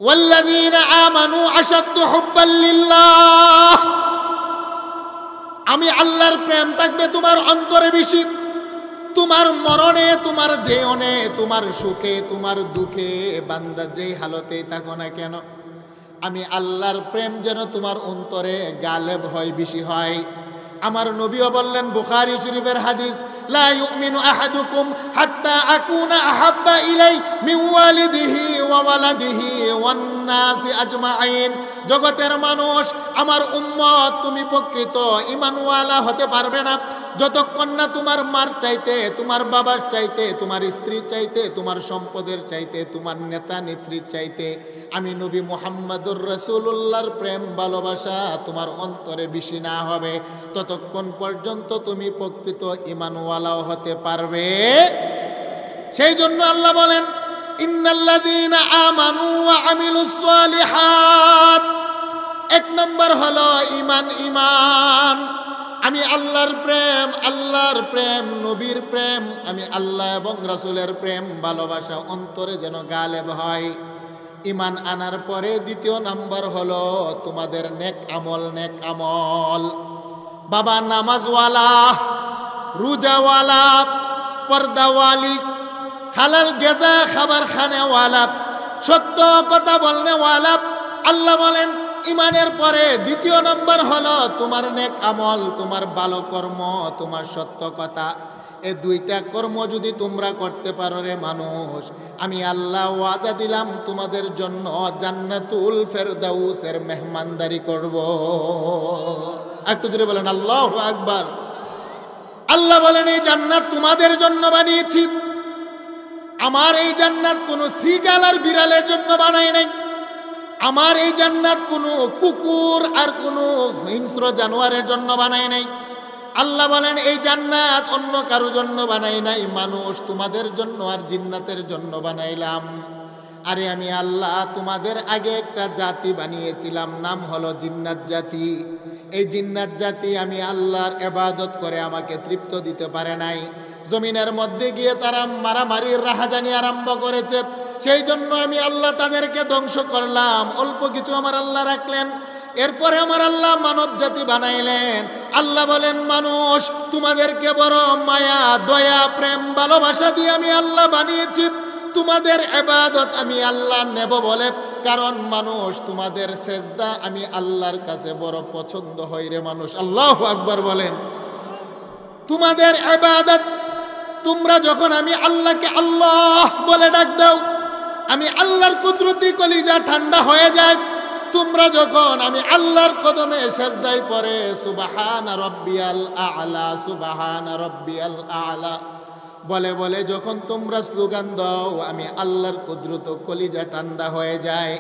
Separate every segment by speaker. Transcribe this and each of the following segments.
Speaker 1: ওয়াল্লাযীনা আমানু আশাদ্দু হুব্বাল লিল্লাহ, আমি আল্লাহর প্রেম থাকবে তোমার অন্তরে বেশি। তোমার মরণে, তোমার জীবনে, তোমার সুখে, তোমার দুঃখে, বান্দা যেই হালতেই থাকো না কেন, আমি আল্লাহর প্রেম যেন তোমার অন্তরে গালেব হয়, বেশি হয়। আমার নবীও বললেন, বুখারী শরীফের হাদিস, লা ইউমিনু আহাদুকুম হাত্তা আকুনা আহাব্বা ইলাই মিন ওয়ালিদিহি ওয়া ওয়ালাদিহি ওয়ান নাসি আজমাইন। জগতের মানুষ, আমার উম্মত, তুমি প্রকৃত ঈমানওয়ালা হতে পারবে না যতক্ষণ না তোমার মার চাইতে, তোমার বাবার চাইতে, তোমার স্ত্রীর চাইতে, তোমার সম্পদের চাইতে, তোমার নেতা নেত্রীর চাইতে আমি নবী মুহাম্মদুর রাসূলুল্লাহর প্রেম ভালোবাসা তোমার অন্তরে বেশি না হবে, ততক্ষণ পর্যন্ত তুমি প্রকৃত ঈমানওয়ালাও হতে পারবে। সেই জন্য আল্লাহ বলেন, ইন্নাল্লাযীনা আমানু ওয়া আমিলুস সালিহাত, এক নম্বর হলো ঈমান। ঈমান আমি আল্লাহর প্রেম, আল্লাহর প্রেম, নবীর প্রেম, আমি আল্লাহ এবং রাসূলের প্রেম ভালোবাসা অন্তরে যেন গালেব হয়। ঈমান আনার পরে দ্বিতীয় নাম্বার হলো তোমাদের নেক আমল। নেক আমল, বাবা নামাজওয়ালা, রোজাওয়ালা, পর্দাওয়ালি, হালাল গেজা খাবার খানেওয়ালা, সত্য কথা বলনেওয়ালা, আল্লাহ বলেন ঈমানের পরে দ্বিতীয় নম্বর হলো তোমার নেক আমল, তোমার ভালো কর্ম, তোমার সত্য কথা। এই দুইটা কর্ম যদি তোমরা করতে পারো রে মানুষ, আমি আল্লাহ ওয়াদা দিলাম তোমাদের জন্য জান্নাতুল ফেরদাউসের মেহমানদারি করব। একটু জোরে বলেন আল্লাহু আকবার। আল্লাহ বলেন, এই জান্নাত তোমাদের জন্য বানিয়েছি। আমার এই জান্নাত কোনো শ্রীগাল আর বিড়ালের জন্য বানাই নাই। আমার এই জান্নাত কোনো কুকুর আর কোনো হিংস্র জানোয়ারের জন্য বানাই নাই। আল্লাহ বলেন, এই জান্নাত অন্য কারোর জন্য বানাই নাই, মানুষ তোমাদের জন্য আর জিন্নাতের জন্য বানাইলাম। আরে আমি আল্লাহ তোমাদের আগে একটা জাতি বানিয়েছিলাম, নাম হলো জিন্নাত জাতি। এই জিন্নাত জাতি আমি আল্লাহর ইবাদত করে আমাকে তৃপ্ত দিতে পারে নাই। জমিনের মধ্যে গিয়ে তারা মারামারি রাহাজানি আরম্ভ করেছে, সেই জন্য আমি আল্লাহ তাদেরকে ধ্বংস করলাম। অল্প কিছু আমার আল্লাহ রাখলেন, এরপরে আমার আল্লাহ মানব জাতি বানাইলেন। আল্লাহ বলেন, মানুষ তোমাদেরকে বড় মায়া, দয়া, প্রেম, ভালোবাসা দিয়ে আমি আল্লাহ বানিয়েছি। তোমাদের ইবাদত আমি আল্লাহ নেব বলে, কারণ মানুষ তোমাদের সেজদা আমি আল্লাহর কাছে বড় পছন্দ হয় রে মানুষ। আল্লাহু আকবার বলেন। তোমাদের ইবাদত, তোমরা যখন আমি আল্লাহকে আল্লাহ বলে ডাক দাও, আমি আল্লাহর কুদরতি কলিজা ঠান্ডা হয়ে যায়। তোমরা যখন আমি আল্লাহর কদমে সেজদায় পড়ে সুবহান রাব্বিয়াল আ'লা, সুবহান রাব্বিয়াল আ'লা বলে বলে যখন তোমরা স্লোগান দাও, আমি আল্লাহর কুদরত কলিজা ঠান্ডা হয়ে যায়।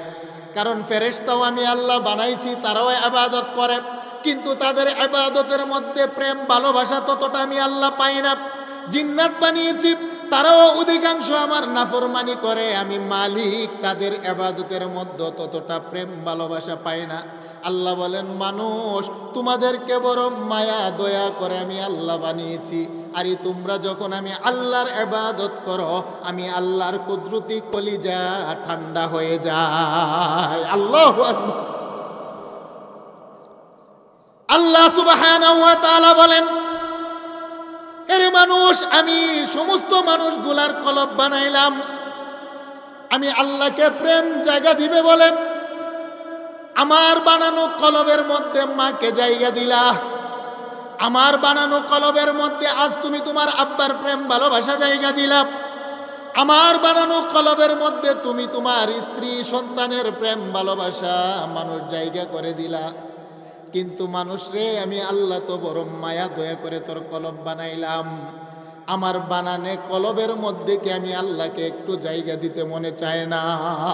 Speaker 1: কারণ ফেরেশতাও আমি আল্লাহ বানাইছি, তারাও ইবাদত করে, কিন্তু তাদের ইবাদতের মধ্যে প্রেম ভালোবাসা ততটা আমি আল্লাহ পাই না। জিন্নাত বানিয়েছি, তারাও অধিকাংশ আমার নাফরমানি করে, আমি মালিক, তাদের ইবাদতের মধ্যে ততটা প্রেম ভালোবাসা পাই না। আল্লাহ বলেন, মানুষ তোমাদেরকে বড় মায়া দয়া করে আমি আল্লাহ বানিয়েছি। আর তোমরা যখন আমি আল্লাহর ইবাদত করো, আমি আল্লাহর কুদরতি কলিজা ঠান্ডা হয়ে যায়। আল্লাহু আকবার। আল্লাহ সুবহানাহু ওয়া তাআলা বলেন, এরে মানুষ, আমি সমস্ত মানুষগুলার কলব বানাইলাম। আমি আল্লাহকে প্রেম জায়গা দিবে বলে আমার বানানো কলবের মধ্যে মাকে জায়গা দিলা। আমার বানানো কলবের মধ্যে আজ তুমি তোমার আব্বার প্রেম ভালোবাসা জায়গা দিলা। আমার বানানো কলবের মধ্যে তুমি তোমার স্ত্রী সন্তানের প্রেম ভালোবাসা মানুষ জায়গা করে দিলা। কিন্তু মানুষ রে, আমি আল্লাহ তো বড় মায়া দয়া করে তোর কলব বানাইলাম। আমার বানানে কলবের মধ্যে কি আমি আল্লাহকে একটু জায়গা দিতে মনে চায় না?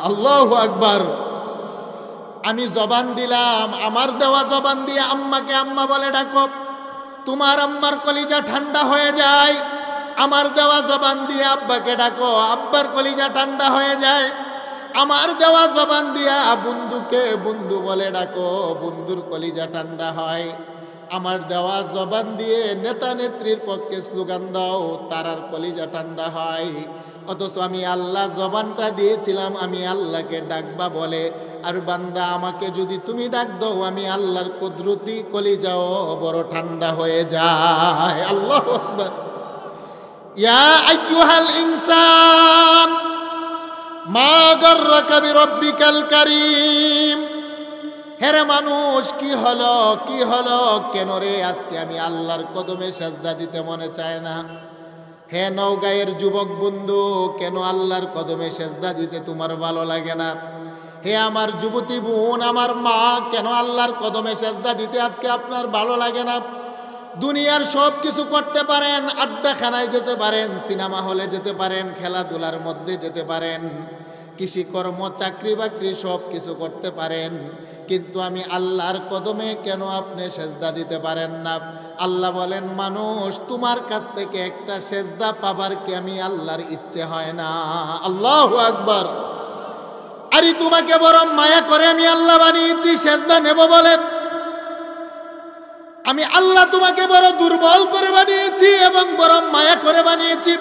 Speaker 1: আল্লাহু আকবার। আমি জবান দিলাম, আমার দেওয়া জবান দিয়ে আম্মাকে আম্মা বলে ডাকো, তোমার আম্মার কলিজা ঠান্ডা হয়ে যায়। আমার দেওয়া জবান দিয়ে আব্বাকে ডাকো, আব্বার কলিজা ঠান্ডা হয়ে যায়। আমার দেওয়া জবান দিয়া বন্ধুকে বন্ধু বলে ডাকো, বন্ধুর কলিজা ঠান্ডা হয়। আমার দেওয়া জবান দিয়ে নেতা নেত্রীর পক্ষে স্লোগান দাও, তারার কলিজা ঠান্ডা হয়। অথচ আমি আল্লাহ জবানটা দিয়েছিলাম আমি আল্লাহকে ডাকবা বলে, আর বান্দা আমাকে যদি তুমি ডাক দাও আমি আল্লাহর কুদরতি কলিজাও বড় ঠান্ডা হয়ে যায়। আল্লাহু আকবার। ইয়া আইয়ুহাল ইনসান মা গাররাকা বিরাব্বিকাল কারীম। হেরে মানুষ, কি হলো কি হলো, কেন রে আজকে আমি আল্লাহর কদমে সেজদা দিতে মনে চায় না? হে নওগাঁয়ের যুবক বন্ধু, কেন আল্লাহর কদমে সেজদা দিতে তোমার ভালো লাগে না? হে আমার যুবতী বোন, আমার মা, কেন আল্লাহর কদমে সেজদা দিতে আজকে আপনার ভালো লাগে না? দুনিয়ার সব কিছু করতে পারেন, আড্ডাখানায় যেতে পারেন, সিনেমা হলে যেতে পারেন, খেলাধুলার মধ্যে যেতে পারেন, কৃষিকর্ম চাকরি বাকরি সব কিছু করতে পারেন, কিন্তু আমি আল্লাহর কদমে কেন আপনি সেজদা দিতে পারেন না? আল্লাহ বলেন, মানুষ তোমার কাছ থেকে একটা সেজদা পাবার কি আমি আল্লাহর ইচ্ছে হয় না? আল্লাহু আকবার। আরে তোমাকে বড় মায়া করে আমি আল্লাহ বানিয়েছি সেজদা নেব বলে। আমি আল্লাহ তোমাকে বড় দুর্বল করে বানিয়েছি এবং বড় মায়া করে বানিয়েছি।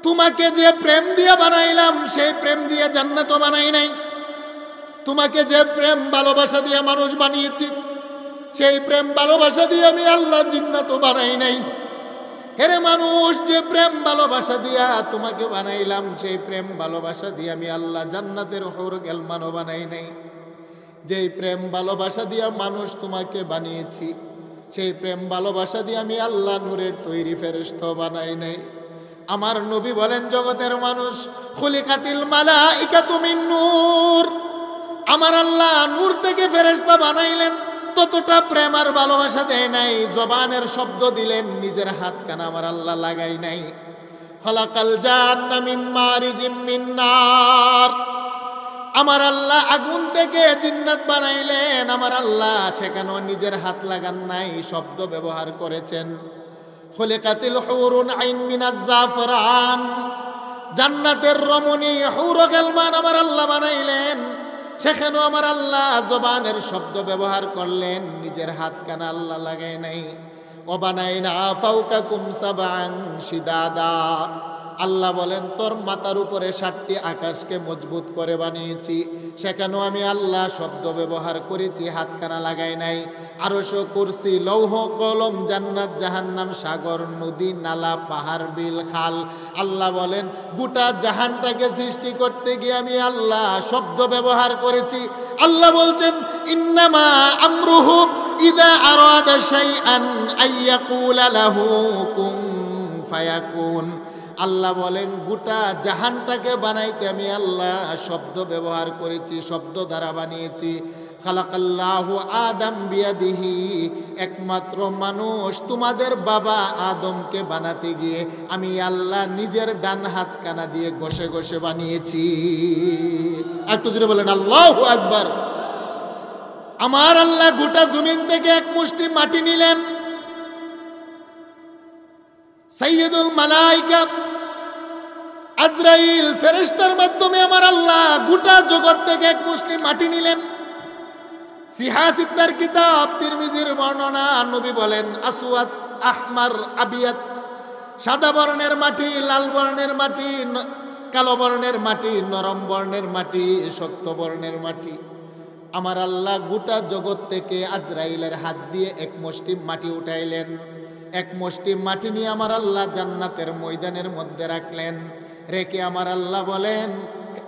Speaker 1: তোমাকে যে প্রেম দিয়ে বানাইলাম সেই প্রেম দিয়ে জান্নাত বানাই নাই। তোমাকে যে প্রেম ভালোবাসা দিয়ে মানুষ বানিয়েছি সেই প্রেম ভালোবাসা দিয়ে আমি আল্লাহ জান্নাত বানাই নাই। হেরে মানুষ, যে প্রেম ভালোবাসা দিয়া তোমাকে বানাইলাম সেই প্রেম ভালোবাসা দিয়ে আমি আল্লাহ জান্নাতের হুর গেলমানও বানাই নাই। যেই প্রেম ভালোবাসা দিয়া মানুষ তোমাকে বানিয়েছি সেই প্রেম ভালোবাসা দিয়ে আমি আল্লাহ নূরের তৈরি ফেরেশতা বানাই নাই। আমার নবী বলেন, জগতের মানুষ খুলিকাতিল মালাইকাতু মিন নূর, আমার আল্লাহ নূর থেকে ফেরেশতা বানাইলেন, ততটা প্রেম আর ভালোবাসা দেয় নাই। জবানের শব্দ দিলেন, নিজের হাত কানা আমার আল্লাহ লাগাই নাই। খলাকাল জান্না মিন মারিজিম মিন নার, আমার আল্লাহ আগুন থেকে জিন্নাত বানাইলেন, আমার আল্লাহ সেখানেও নিজের হাত লাগান নাই, শব্দ ব্যবহার করেছেন। খুলিকাতিল হুরুন আইন মিনাজ জাফরান, জান্নাতের রমণী হুর গেলমান আমার আল্লাহ বানাইলেন, সেখানেও আমার আল্লাহ জবানের শব্দ ব্যবহার করলেন, নিজের হাত কানা আল্লাহ লাগাই নাই। ওয়াবানাইনা ফাওকাকুম সাবআন শিদাদা, আল্লাহ বলেন তোর মাথার উপরে 7টি আকাশকে মজবুত করে বানিয়েছি, সেখানেও আমি আল্লাহ শব্দ ব্যবহার করেছি, হাত কানা লাগাই নাই। আরশ, কুরসি, লৌহ কলম, জান্নাত জাহান্নাম, সাগর, নদী, নালা, পাহাড়, বিল, খাল, আল্লাহ বলেন গোটা জাহানটাকে সৃষ্টি করতে গিয়ে আমি আল্লাহ শব্দ ব্যবহার করেছি। আল্লাহ বলছেন, ইন্নামা আমরুহু ইযা আরাদা শাইআন আইয়াকুলা লাহু কুন ফায়াকুন। আল্লাহ বলেন গোটা জাহানটাকে বানাইতে আমি আল্লাহ শব্দ ব্যবহার করেছি, শব্দ দ্বারা বানিয়েছি। খালাকাল্লাহু আদম বিয়াদিহি, একমাত্র মানুষ তোমাদের বাবা আদমকে বানাতে গিয়ে আমি আল্লাহ নিজের ডান হাত কানা দিয়ে ঘষে ঘষে বানিয়েছি। একটু জোরে বলেন আল্লাহু আকবার। আমার আল্লাহ গোটা জমিন থেকে এক মুষ্টি মাটি নিলেন, সাইয়্যিদুল মালাইকা আজরাইল ফেরেশতার মাধ্যমে আমার আল্লাহ গোটা জগৎ থেকে এক মুষ্টি মাটি নিলেন। সিহাসিত্তার কিতাব তিরমিজির বর্ণনা, নবী বলেন আসওয়াদ, আহমার, আবিয়াত, সাদা বর্ণের মাটি, লাল বর্ণের মাটি, কালো বর্ণের মাটি, নরম বর্ণের মাটি, শক্ত বর্ণের মাটি। আমার আল্লাহ গোটা জগৎ থেকে আজরাইলের হাত দিয়ে এক মুষ্টি মাটি উঠাইলেন। এক মুষ্টি মাটি নিয়ে আমার আল্লাহ জান্নাতের ময়দানের মধ্যে রাখলেন। রেখে আমার আল্লাহ বলেন,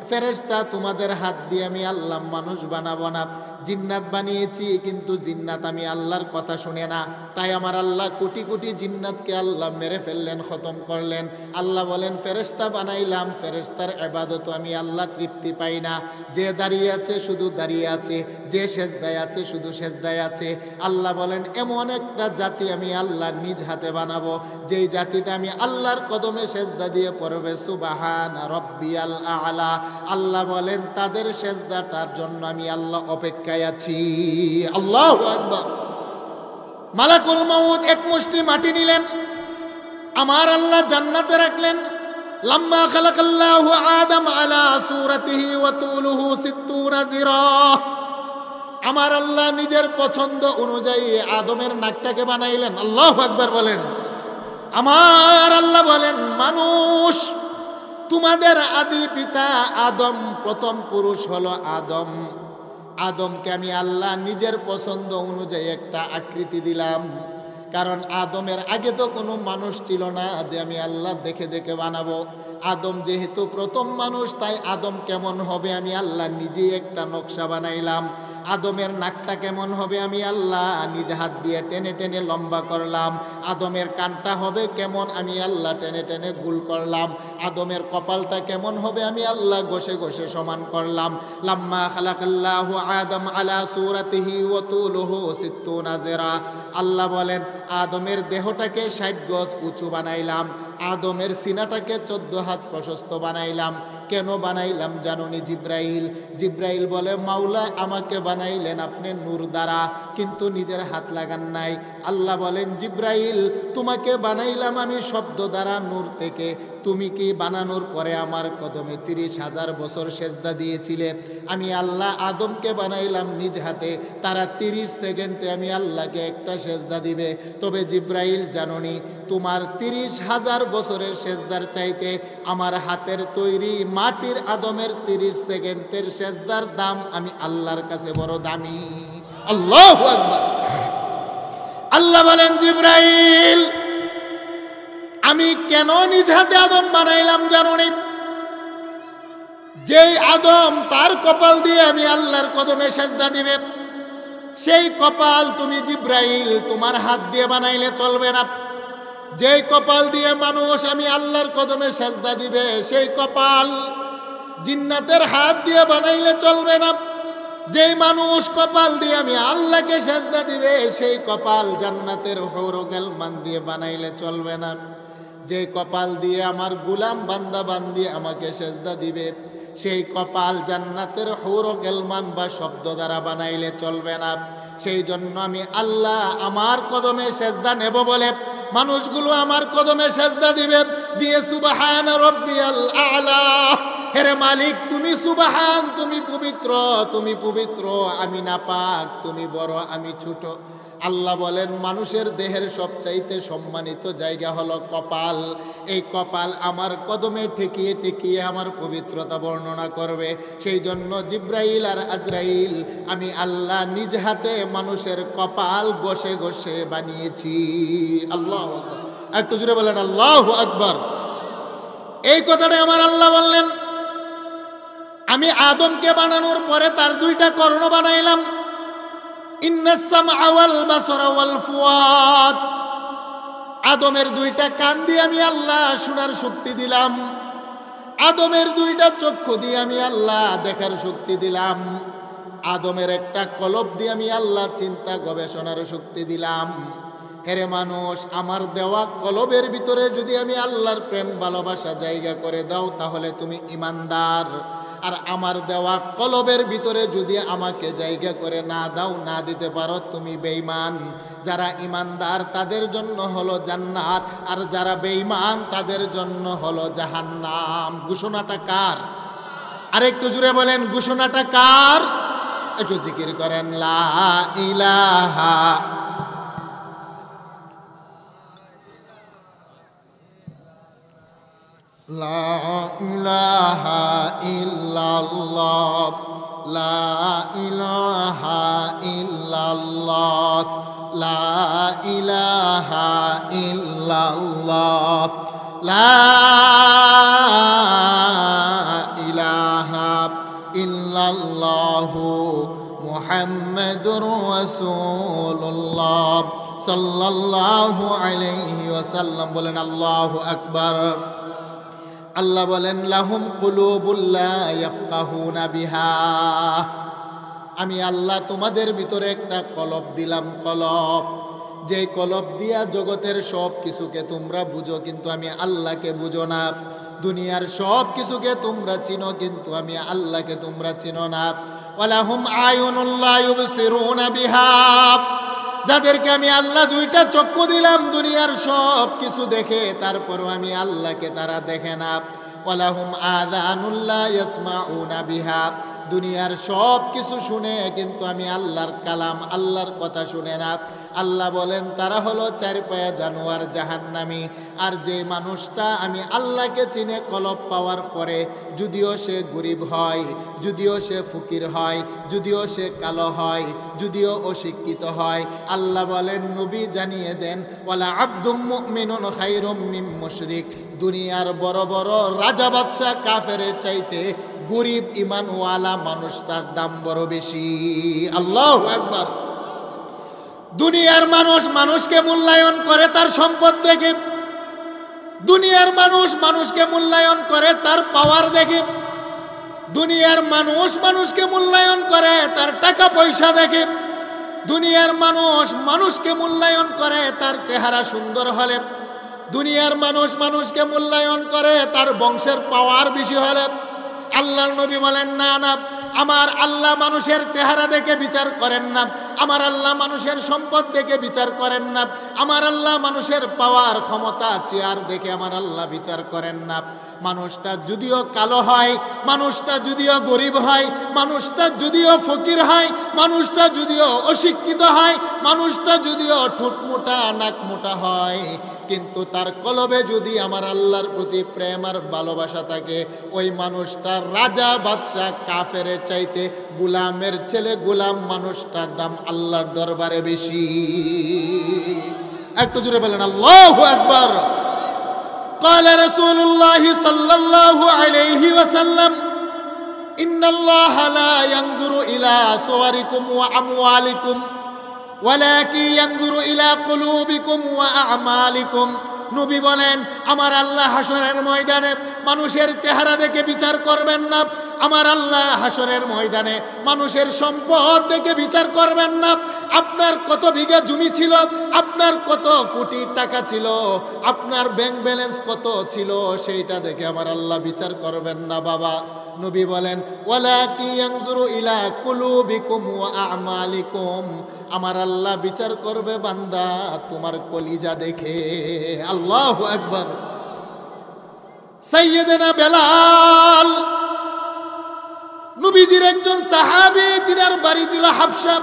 Speaker 1: ফেরেশতা তোমাদের হাত দিয়ে আমি আল্লাহ মানুষ বানাবো না, জিন্নাত বানিয়েছি, কিন্তু জিন্নাত আমি আল্লাহর কথা শুনে না, তাই আমার আল্লাহ কোটি কোটি জিন্নাতকে আল্লাহ মেরে ফেললেন, খতম করলেন। আল্লাহ বলেন ফেরেশতা বানাইলাম, ফেরেশতার ইবাদত আমি আল্লাহ তৃপ্তি পাই না। যে দাঁড়িয়ে আছে শুধু দাঁড়িয়ে আছে, যে সেজদায় আছে শুধু সেজদায় আছে। আল্লাহ বলেন এমন একটা জাতি আমি আল্লাহ নিজ হাতে বানাবো, যেই জাতিটা আমি আল্লাহর কদমে সেজদা দিয়ে পড়বে সুবহানা রাব্বিয়াল আ'লা। আল্লাহ বলেন তাদের সেজদাটার জন্য আমি আল্লাহ অপেক্ষায় আছি। আল্লাহু আকবার। মালাকুল মউত এক মুষ্টি মাটি নিলেন, আমার আল্লাহ জান্নাতে রাখলেন। লাম্মা খালাকাল্লাহু আদম আলা সূরাতিহি ওয়া তুলুহু 60 জিরা, আমার আল্লাহ নিজের পছন্দ অনুযায়ী আদমের নাকটাকে বানাইলেন। আল্লাহু আকবার বলেন। আমার আল্লাহ বলেন, মানুষ তোমাদের আদি পিতা আদম, প্রথম পুরুষ হলো আদম। আদমকে আমি আল্লাহ নিজের পছন্দ অনুযায়ী একটা আকৃতি দিলাম, কারণ আদমের আগে তো কোনো মানুষ ছিল না যে আমি আল্লাহ দেখে দেখে বানাবো। আদম যেহেতু প্রথম মানুষ, তাই আদম কেমন হবে আমি আল্লাহ নিজেই একটা নকশা বানাইলাম। আদমের নাকটা কেমন হবে আমি আল্লাহ নিজে হাত দিয়ে টেনে টেনে লম্বা করলাম। আদমের কানটা হবে কেমন আমি আল্লাহ টেনে টেনে গুল করলাম। আদমের কপালটা কেমন হবে আমি আল্লাহ ঘষে ঘষে সমান করলাম। লাম্মা খালাকাল্লাহু আদম আলা সূরাতিহি ওয়া তুলুহু 60 যিরা। আল্লাহ বলেন, আদমের দেহটাকে 60 গজ উঁচু বানাইলাম, আদমের সিনাটাকে 14 হাত প্রশস্ত বানাইলাম। কেন বানাইলাম জানুনি? জিব্রাইল বলে, মাওলা আমাকে বানাইলেন আপনি নূর দ্বারা, কিন্তু নিজের হাত লাগান নাই। আল্লাহ বলেন, জিব্রাইল তোমাকে বানাইলাম আমি শব্দ দ্বারা, নূর থেকে। তুমি কি বানানোর পরে আমার কদমে 30,000 বছর সেজদা দিয়েছিলে? আমি আল্লাহ আদমকে বানাইলাম নিজ হাতে, তারা 30 সেকেন্ডে আমি আল্লাহকে একটা সেজদা দিবে। তবে জিব্রাইল জানুনি, তোমার 30,000 বছরের সেজদার চাইতে আমার হাতের তৈরি মাটির আদমের 30 সেকেন্ডের সেজদার দাম আমি আল্লাহর কাছে বড় দামি। আল্লাহু আকবার। আল্লাহ বলেন, জিব্রাইল আমি কেন নিজ হাতে আদম বানাইলাম জানুনি? যেই আদম তার কপাল দিয়ে আমি আল্লাহর কদমে সেজদা দিবে, সেই কপাল তুমি জিব্রাইল তোমার হাত দিয়ে বানাইলে চলবে না। যেই কপাল দিয়ে মানুষ আমি আল্লাহর কদমে সেজদা দিবে, সেই কপাল জিন্নাতের হাত দিয়ে বানাইলে চলবে না। যেই মানুষ কপাল দিয়ে আমি আল্লাহকে সেজদা দিবে, সেই কপাল জান্নাতের হৌর গেলমান দিয়ে বানাইলে চলবে না। যে কপাল দিয়ে আমার গুলাম বান্দা বান্দি আমাকে সেজদা দিবে, সেই কপাল জান্নাতের হৌর গেলমান বা শব্দ দ্বারা বানাইলে চলবে না। সেই জন্য আমি আল্লাহ আমার কদমে সেজদা নেব বলে মানুষগুলো আমার কদমে সেজদা দিবে, দিয়ে সুবহান রব্বিয়াল আ'লা, হেরে মালিক তুমি সুবহান, তুমি পবিত্র, তুমি পবিত্র, আমি নাপাক, তুমি বড়, আমি ছোট। আল্লাহ বলেন, মানুষের দেহের সবচাইতে সম্মানিত জায়গা হলো কপাল। এই কপাল আমার কদমে ঠেকিয়ে ঠেকিয়ে আমার পবিত্রতা বর্ণনা করবে। সেই জন্য জিব্রাইল আর আজরাইল আমি আল্লাহ নিজ হাতে মানুষের কপাল ঘষে ঘষে বানিয়েছি। আল্লাহু আকবার। একটু জোরে বলেন আল্লাহু আকবার। এই কথাটা আমার আল্লাহ বললেন। আমি আদমকে বানানোর পরে তার 2টা কর্ণ বানাইলাম। ইন্নাস সামআ ওয়াল বাসরা ওয়াল ফুয়াদ। আদমের 2টা কান দিয়ে আমি আল্লাহ শোনার শক্তি দিলাম। আদমের 2টা চক্ষু দিয়ে আমি আল্লাহ দেখার শক্তি দিলাম। আদমের একটা কলব দিয়ে আমি আল্লাহ চিন্তা গবেষণার শক্তি দিলাম। হেরে মানুষ, আমার দেওয়া কলবের ভিতরে যদি আমি আল্লাহর প্রেম ভালোবাসা জায়গা করে দাও, তাহলে তুমি ইমানদার। আর আমার দেওয়া কলবের ভিতরে যদি আমাকে জায়গা করে না দাও, না দিতে পারো, তুমি বেঈমান। যারা ইমানদার তাদের জন্য হলো জান্নাত, আর যারা বেঈমান তাদের জন্য হলো জাহান্নাম। ঘোষণাটা কার? আর একটু জুড়ে বলেন, ঘোষণাটা কার? একটু জিকির করেন, লা ইলাহা লা ইলাহা ইল্লাল্লাহ, লা ইলাহা ইল্লাল্লাহ, লা ইলাহা ইল্লাল্লাহ, লা ইলাহা ইল্লাল্লাহু মুহাম্মাদুর রাসূলুল্লাহ সাল্লাল্লাহু আলাইহি ওয়াসাল্লাম। বলেন আল্লাহু আকবার। আল্লাহ বলেন, লাহুম কুলুবুল লা ইয়াফকাহুনা বিহা। আমি আল্লাহ তোমাদের ভিতরে একটা কলব দিলাম, কলব, যে কলব দিয়া জগতের সব কিছুকে তোমরা বুঝো, কিন্তু আমি আল্লাহকে বুঝো না। দুনিয়ার সব কিছুকে তোমরা চিনো, কিন্তু আমি আল্লাহকে তোমরা চিনো না। ওয়ালাহুম আয়ুনুল লা ইউবসিরুনা বিহা। যাদেরকে আমি আল্লাহ 2টা চক্ষু দিলাম, দুনিয়ার সব কিছু দেখে, তারপরও আমি আল্লাহকে তারা দেখে না। ওয়ালাহুম আযানুল লা ইয়াসমাউনা বিহা। দুনিয়ার সব কিছু শুনে কিন্তু আমি আল্লাহর কালাম আল্লাহর কথা শুনে না। আল্লাহ বলেন তারা হলো চার পায়া জানোয়ার জাহান্নামী। আর যে মানুষটা আমি আল্লাহকে চিনে কলব পাওয়ার পরে যদিও সে গরিব হয়, যদিও সে ফকির হয়, যদিও সে কালো হয়, যদিও অশিক্ষিত হয়, আল্লাহ বলেন নবী জানিয়ে দেন ওয়ালা আবদুম মুমিনুন খায়রুম মিন মুশরিক। দুনিয়ার বড় বড় রাজা বাদশা কাফেরের চাইতে গরিব ইমানওয়ালা মানুষটার দাম বড় বেশি। আল্লাহু আকবার। দুনিয়ার মানুষ মানুষকে মূল্যায়ন করে তার সম্পদ দেখে, দুনিয়ার মানুষ মানুষকে মূল্যায়ন করে তার পাওয়ার দেখে, দুনিয়ার মানুষ মানুষকে মূল্যায়ন করে তার টাকা পয়সা দেখে, দুনিয়ার মানুষ মানুষকে মূল্যায়ন করে তার চেহারা সুন্দর হলে, দুনিয়ার মানুষ মানুষকে মূল্যায়ন করে তার বংশের পাওয়ার বেশি হলে। আল্লাহর নবী বলেন না না, আমার আল্লাহ মানুষের চেহারা দেখে বিচার করেন না, আমার আল্লাহ মানুষের সম্পদ দেখে বিচার করেন না, আমার আল্লাহ মানুষের পাওয়ার ক্ষমতা চেয়ার দেখে আমার আল্লাহ বিচার করেন না। মানুষটা যদিও কালো হয়, মানুষটা যদিও গরিব হয়, মানুষটা যদিও ফকির হয়, মানুষটা যদিও অশিক্ষিত হয়, মানুষটা যদিও ঠোঁটমোটা নাকমোটা হয়, কিন্তু তার কলবে যদি আমার আল্লাহর প্রতি প্রেম আর ভালোবাসা থাকে, ওই মানুষটা রাজা বাদশাহ কাফেরের চাইতে গোলামের ছেলে গোলাম মানুষটার দাম আল্লাহর দরবারে বেশি। একটু জোরে বলেন আল্লাহু আকবার। قال رسول الله صلى الله عليه وسلم إن الله لا ينظر إلى صوركم وأموالكم ولكن ينظر إلى قلوبكم وأعمالكم। নবী বলেন আমার আল্লাহ হাসরের ময়দানে মানুষের চেহারা দেখে বিচার করবেন না, আমার আল্লাহ হাসরের ময়দানে মানুষের সম্পদ দেখে বিচার করবেন না। আপনার কত বিঘা জমি ছিল, আপনার কত কোটি টাকা ছিল, আপনার ব্যাংক ব্যালেন্স কত ছিল, সেইটা দেখে আমার আল্লাহ বিচার করবেন না বাবা। নবী বলেন ওয়ালাকি ইয়ানজুরু ইলা কুলুবিকুম ওয়া আমালিকুম, আমার আল্লাহ বিচার করবে বান্দা তোমার কলিজা দেখে। আল্লাহু আকবার। সাইয়্যিদনা বেলাল নবীজির একজন সাহাবী, তিনার বাড়ি ছিল হাবশা।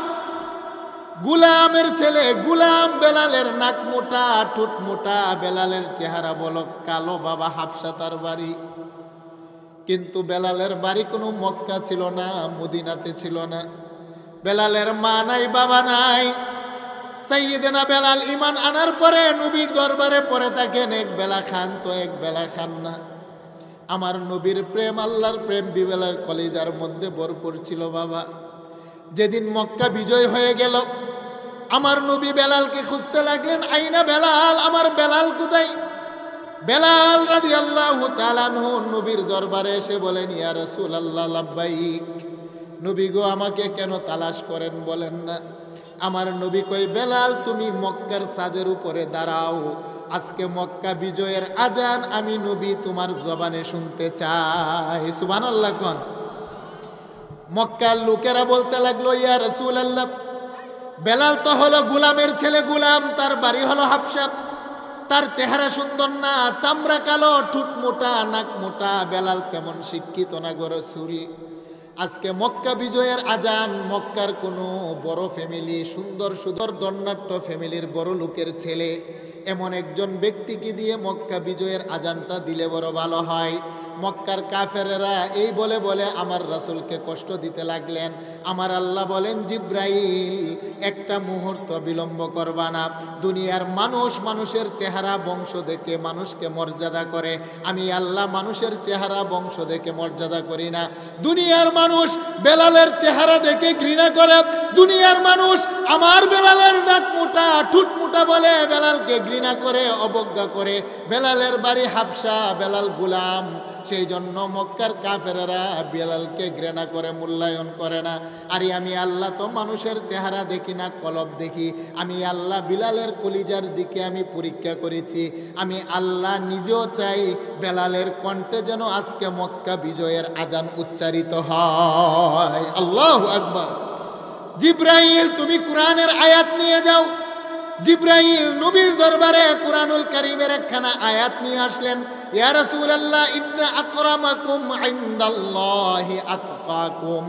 Speaker 1: গুলামের ছেলে গুলাম বেলালের নাক মোটা ঠোঁট মোটা, বেলালের চেহারা বলো কালো বাবা। হাবশা তার বাড়ি, কিন্তু বেলালের বাড়ি কোনো মক্কা ছিল না, মদিনাতে ছিল না। বেলালের মা নাই বাবা নাই। সাইয়্যিদনা বেলাল ঈমান আনার পরে নবীর দরবারে পড়ে থাকেন, এক বেলা খান তো এক বেলা খান না। আমার নবীর প্রেম আল্লাহর প্রেম বেলালের কলিজার মধ্যে ভরপুর ছিল বাবা। যেদিন মক্কা বিজয় হয়ে গেল, আমার নবী বেলালকে খুঁজতে লাগলেন, আইনা বেলাল, আমার বেলাল কোথায়? বেলাল রাদিয়াল্লাহু তাআলা আনহু নবীর দরবারে এসে বলেন ইয়া রাসূলুল্লাহ লাব্বাইক। নবী গো আমাকে কেন তালাশ করেন বলেন না। আমার নবী কই বেলাল তুমি মক্কার ছাদের উপরে দাঁড়াও, আজকে মক্কা বিজয়ের আজান আমি নবী তোমার জবানে শুনতে চাই। সুবহানাল্লাহ কোন। মক্কার লোকেরা বলতে লাগলো ইয়া রাসূলুল্লাহ, বেলাল তো হলো গোলামের ছেলে গোলাম, তার বাড়ি হলো হাবশা, তার চেহারা সুন্দর না, চামড়া কালো, ঠোঁট মোটা নাক মোটা, বেলাল তেমন শিক্ষিত না গো রাসূল। আজকে মক্কা বিজয়ের আজান, মক্কার কোনো বড় ফ্যামিলি, সুন্দর সুন্দর দন্নাট্য ফ্যামিলির বড় লোকের ছেলে, এমন একজন ব্যক্তিকে দিয়ে মক্কা বিজয়ের আজানটা দিলে বড় ভালো হয়। মক্কার কাফেরেরা এই বলে বলে আমার রাসূলকে কষ্ট দিতে লাগলেন। আমার আল্লাহ বলেন জিব্রাইল একটা মুহূর্ত বিলম্ব করবা না। দুনিয়ার মানুষ মানুষের চেহারা বংশ দেখে মানুষকে মর্যাদা করে, আমি আল্লাহ মানুষের চেহারা বংশ দেখে মর্যাদা করি না। দুনিয়ার মানুষ বেলালের চেহারা দেখে ঘৃণা করে, দুনিয়ার মানুষ আমার বেলালের নাক মোটা ঠোঁট মোটা বলে বেলালকে ঘৃণা করে, অবজ্ঞা করে। বেলালের বাড়ি হাবশা, বেলাল গোলাম, সেই জন্য মক্কার কাফেরেরা বেলালকে ঘৃণা করে, মূল্যায়ন করে না। আরে আমি আল্লাহ তো মানুষের চেহারা দেখি না, কলব দেখি। আমি আল্লাহ বিলালের কলিজার দিকে আমি পরীক্ষা করেছি। আমি আল্লাহ নিজেও চাই বেলালের কণ্ঠে যেন আজকে মক্কা বিজয়ের আজান উচ্চারিত হয়। আল্লাহু আকবার। জিব্রাইল তুমি কোরআনের আয়াত নিয়ে যাও। জিব্রাইল নবীর দরবারে কোরআনুল কারীমের একখানা আয়াত নিয়ে আসলেন। ইয়া রাসূলুল্লাহ ইন্না আকরামাকুম ইনদাল্লাহি আতকাকুম,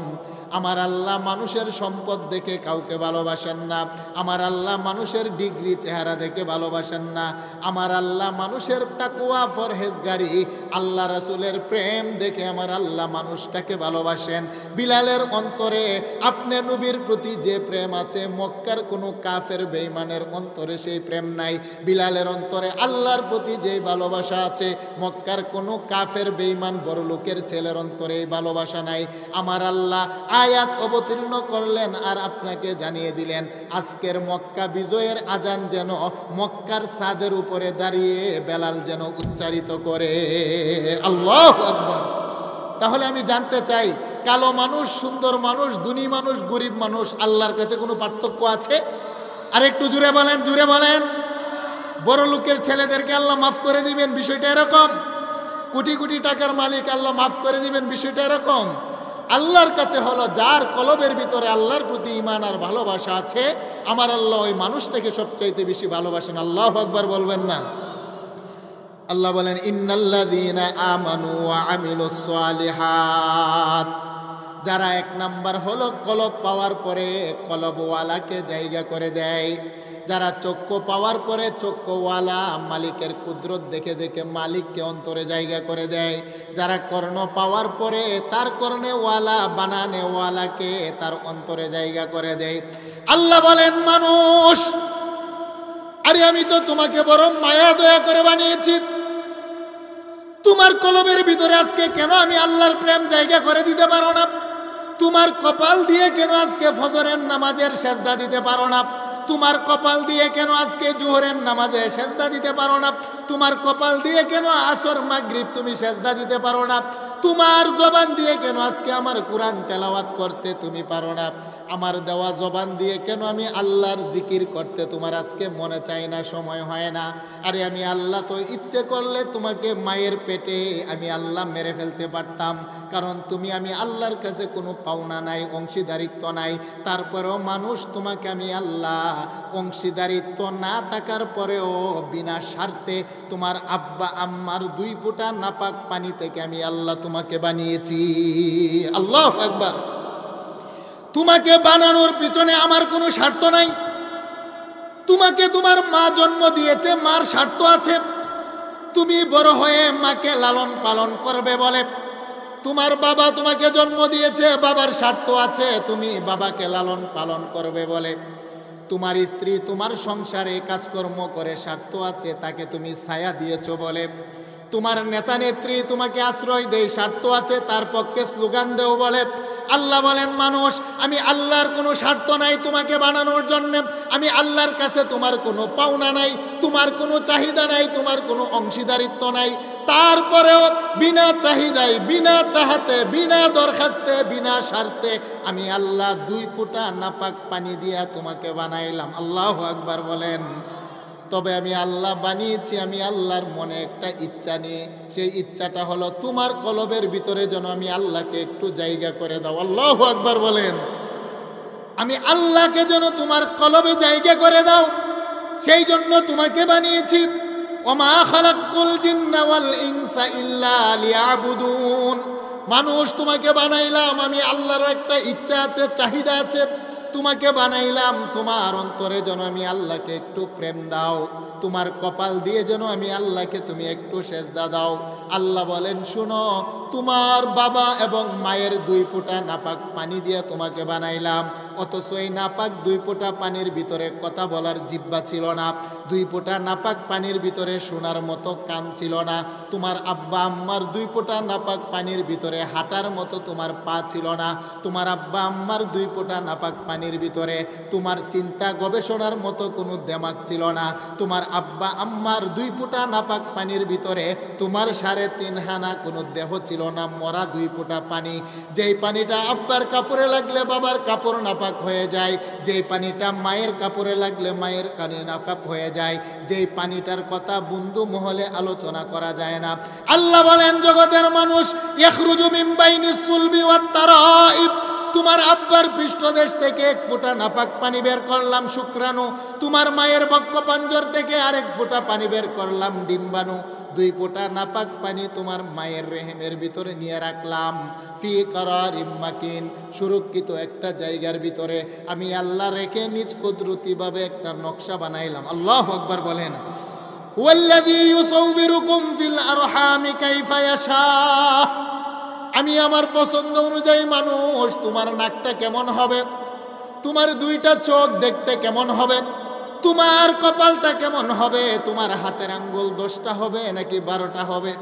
Speaker 1: আমার আল্লাহ মানুষের সম্পদ দেখে কাউকে ভালোবাসেন না, আমার আল্লাহ মানুষের ডিগ্রি চেহারা দেখে ভালোবাসেন না, আমার আল্লাহ মানুষের তাকওয়া পরহেজগারি আল্লাহ রাসূলের প্রেম দেখে আমার আল্লাহ মানুষটাকে ভালোবাসেন। বিলালের অন্তরে আপনি নবীর প্রতি যে প্রেম আছে, মক্কার কোনো কাফের বেঈমানের অন্তরে সেই প্রেম নাই। বিলালের অন্তরে আল্লাহর প্রতি যে ভালোবাসা আছে, মক্কার কোনো কাফের বেঈমান বড় লোকের ছেলের অন্তরে এই ভালোবাসা নাই। আমার আল্লাহ আয়াত অবতীর্ণ করলেন আর আপনাকে জানিয়ে দিলেন, আজকের মক্কা বিজয়ের আজান যেন মক্কার ছাদের উপরে দাঁড়িয়ে বেলাল যেন উচ্চারিত করে, আল্লাহু আকবার। তাহলে আমি জানতে চাই, কালো মানুষ, সুন্দর মানুষ, ধনী মানুষ, গরিব মানুষ, আল্লাহর কাছে কোনো পার্থক্য আছে? আর একটু জুড়ে বলেন, জুড়ে বলেন। বড় লোকের ছেলেদেরকে আল্লাহ মাফ করে দিবেন, বিষয়টা এরকম। কোটি কোটি টাকার মালিক আল্লাহ মাফ করে দিবেন, বিষয়টা এরকম। আল্লাহর কাছে হলো যার কলবের ভিতরে আল্লাহর প্রতি ঈমান আর ভালোবাসা আছে, আমার আল্লাহ ওই মানুষটাকে সবচাইতে বেশি ভালোবাসেন। আল্লাহু আকবার বলবেন না? আল্লাহ বলেন, ইন্নাল্লাযীনা আমানু ওয়া আমিলুস সালিহাত, যারা এক নাম্বার হলো কলব পাওয়ার পরে কলবওয়ালাকে জায়গা করে দেয়, যারা চক্ষু পাওয়ার পরে চক্ষুওয়ালা মালিকের কুদরত দেখে দেখে মালিককে অন্তরে জায়গা করে দেয়, যারা কর্ণ পাওয়ার পরে তার কর্ণেওয়ালা বানানেওয়ালাকে তার অন্তরে জায়গা করে দেয়। আল্লাহ বলেন, মানুষ, আরে আমি তো তোমাকে বড় মায়া দয়া করে বানিয়েছি, তোমার কলবের ভিতরে আজকে কেন আমি আল্লাহর প্রেম জায়গা করে দিতে পারো না? তোমার কপাল দিয়ে কেন আজকে ফজরের নামাজের সেজদা দিতে পারো না? তোমার কপাল দিয়ে কেন আজকে জোহরের নামাজে সেজদা দিতে পারো না? তোমার কপাল দিয়ে কেন আসর মাগরিব তুমি সেজদা দিতে পারো না? তোমার জবান দিয়ে কেন আজকে আমার কোরআন তেলাওয়াত করতে তুমি পারো না? আমার দেওয়া জবান দিয়ে কেন আমি আল্লাহর জিকির করতে তোমার আজকে মনে চায় না, সময় হয় না? আরে আমি আল্লাহ তো ইচ্ছে করলে তোমাকে মায়ের পেটে আমি আল্লাহ মেরে ফেলতে পারতাম, কারণ তুমি আমি আল্লাহর কাছে কোনো পাওনা নাই, অংশীদারিত্ব নাই। তারপরেও মানুষ, তোমাকে আমি আল্লাহ অংশীদারিত্ব না থাকার পরেও বিনা স্বার্থে তোমার আব্বা আম্মার 2 ফোঁটা নাপাক পানি থেকে আমি আল্লাহ তোমাকে বানিয়েছি। আল্লাহু আকবার। তোমাকে বানানোর পিছনে আমার কোনো স্বার্থ নাই। তোমাকে তোমার মা জন্ম দিয়েছে, মার স্বার্থ আছে। তুমি বড় হয়ে মাকে লালন পালন করবে বলে। তোমার বাবা তোমাকে জন্ম দিয়েছে, বাবার স্বার্থ আছে, তুমি বাবাকে লালন পালন করবে বলে। তোমার স্ত্রী তোমার সংসারে কাজকর্ম করে স্বার্থ আছে, তাকে তুমি ছায়া দিয়েছো বলে। তোমার নেতা নেত্রী তোমাকে আশ্রয় দেয়, স্বার্থ আছে, তার পক্ষে স্লোগান দেও বলে। আল্লাহ বলেন, মানুষ, আমি আল্লাহর কোনো স্বার্থ নাই তোমাকে বানানোর জন্য। আমি আল্লাহর কাছে তোমার কোনো পাওনা নাই, তোমার কোনো চাহিদা নাই, তোমার কোনো অংশীদারিত্ব নাই। তারপরেও বিনা চাহিদায়, বিনা চাহাতে, বিনা দরখাস্তে, বিনা স্বার্থে আমি আল্লাহ 2 ফোঁটা নাপাক পানি দিয়া তোমাকে বানাইলাম। আল্লাহু আকবার বলেন। তবে আমি আল্লাহ বানিয়েছি, আমি আল্লাহর মনে একটা ইচ্ছা নিয়ে, সেই ইচ্ছাটা হলো তোমার কলবের ভিতরে যেন আমি আল্লাহকে একটু জায়গা করে দাও। আল্লাহু আকবার বলেন। আমি আল্লাহকে যেন তোমার কলবে জায়গা করে দাও, সেই জন্য তোমাকে বানিয়েছি। ওমা খালাকতুল জিন্না ওয়াল ইনসা ইল্লা লিয়াবুদুন। মানুষ, তোমাকে বানাইলাম, আমি আল্লাহর একটা ইচ্ছা আছে, চাহিদা আছে। তোমাকে বানাইলাম তোমার অন্তরে যেন আমি আল্লাহকে একটু প্রেম দাও, তোমার কপাল দিয়ে যেন আমি আল্লাহকে তুমি একটু সেজদা দাও। আল্লাহ বলেন, শুনো, তোমার বাবা এবং মায়ের 2 ফোঁটা নাপাক পানি দিয়ে তোমাকে বানাইলাম, অথচ এই নাপাক 2 ফোঁটা পানির ভিতরে কথা বলার জিহ্বা ছিল না, 2 ফোঁটা নাপাক পানির ভিতরে শোনার মতো কান ছিল না, তোমার আব্বা আম্মার 2 ফোঁটা নাপাক পানির ভিতরে হাঁটার মতো তোমার পা ছিল না, তোমার আব্বা আম্মার 2 ফোঁটা নাপাক পানির ভিতরে তোমার চিন্তা গবেষণার মতো কোনো দেমাগ ছিল না, তোমার আব্বা আম্মার 2 ফোঁটা নাপাক পানির ভিতরে তোমার 3.5 হানা কোনো দেহ ছিল না, মরা 2 ফোঁটা পানি। যেই পানিটা আব্বার কাপড়ে লাগলে বাবার কাপড় নাপাক হয়ে যায়, যেই পানিটা মায়ের কাপড়ে লাগলে মায়ের কানে নাপাক হয়ে যায়, যেই পানিটার কথা বন্ধু মহলে আলোচনা করা যায় না। আল্লাহ বলেন, জগতের মানুষ, ইয়াখরুজু মিন বাইনিস সুলবি ওয়াত তারাইব, তোমার আব্বার পৃষ্ঠদেশ থেকে 1 ফোঁটা নাপাক পানি বের করলাম শুক্রাণু, তোমার মায়ের বক্ষপাঞ্জর থেকে আরেক ফোঁটা পানি বের করলাম ডিম্বাণু। দুই ফোঁটা নাপাক পানি তোমার মায়ের রেহেমের ভিতরে নিয়ে রাখলাম, ফি করারিম মাকিন, সুরক্ষিত একটা জায়গার ভিতরে আমি আল্লাহ রেখে নিজ কুদরতিভাবে একটা নকশা বানাইলাম। আল্লাহু আকবার বলেন। ওয়াল্লাযী ইউসাউবিরুকুম ফিল আরহামি কাইফা ইয়াশা, আমি আমার পছন্দ অনুযায়ী মানুষ, তোমার নাকটা কেমন হবে, তোমার দুইটা চোখ দেখতে কেমন হবে, তোমার কপালটা কেমন হবে, তোমার হাতের আঙ্গুল 10টা হবে নাকি 12টা হবে,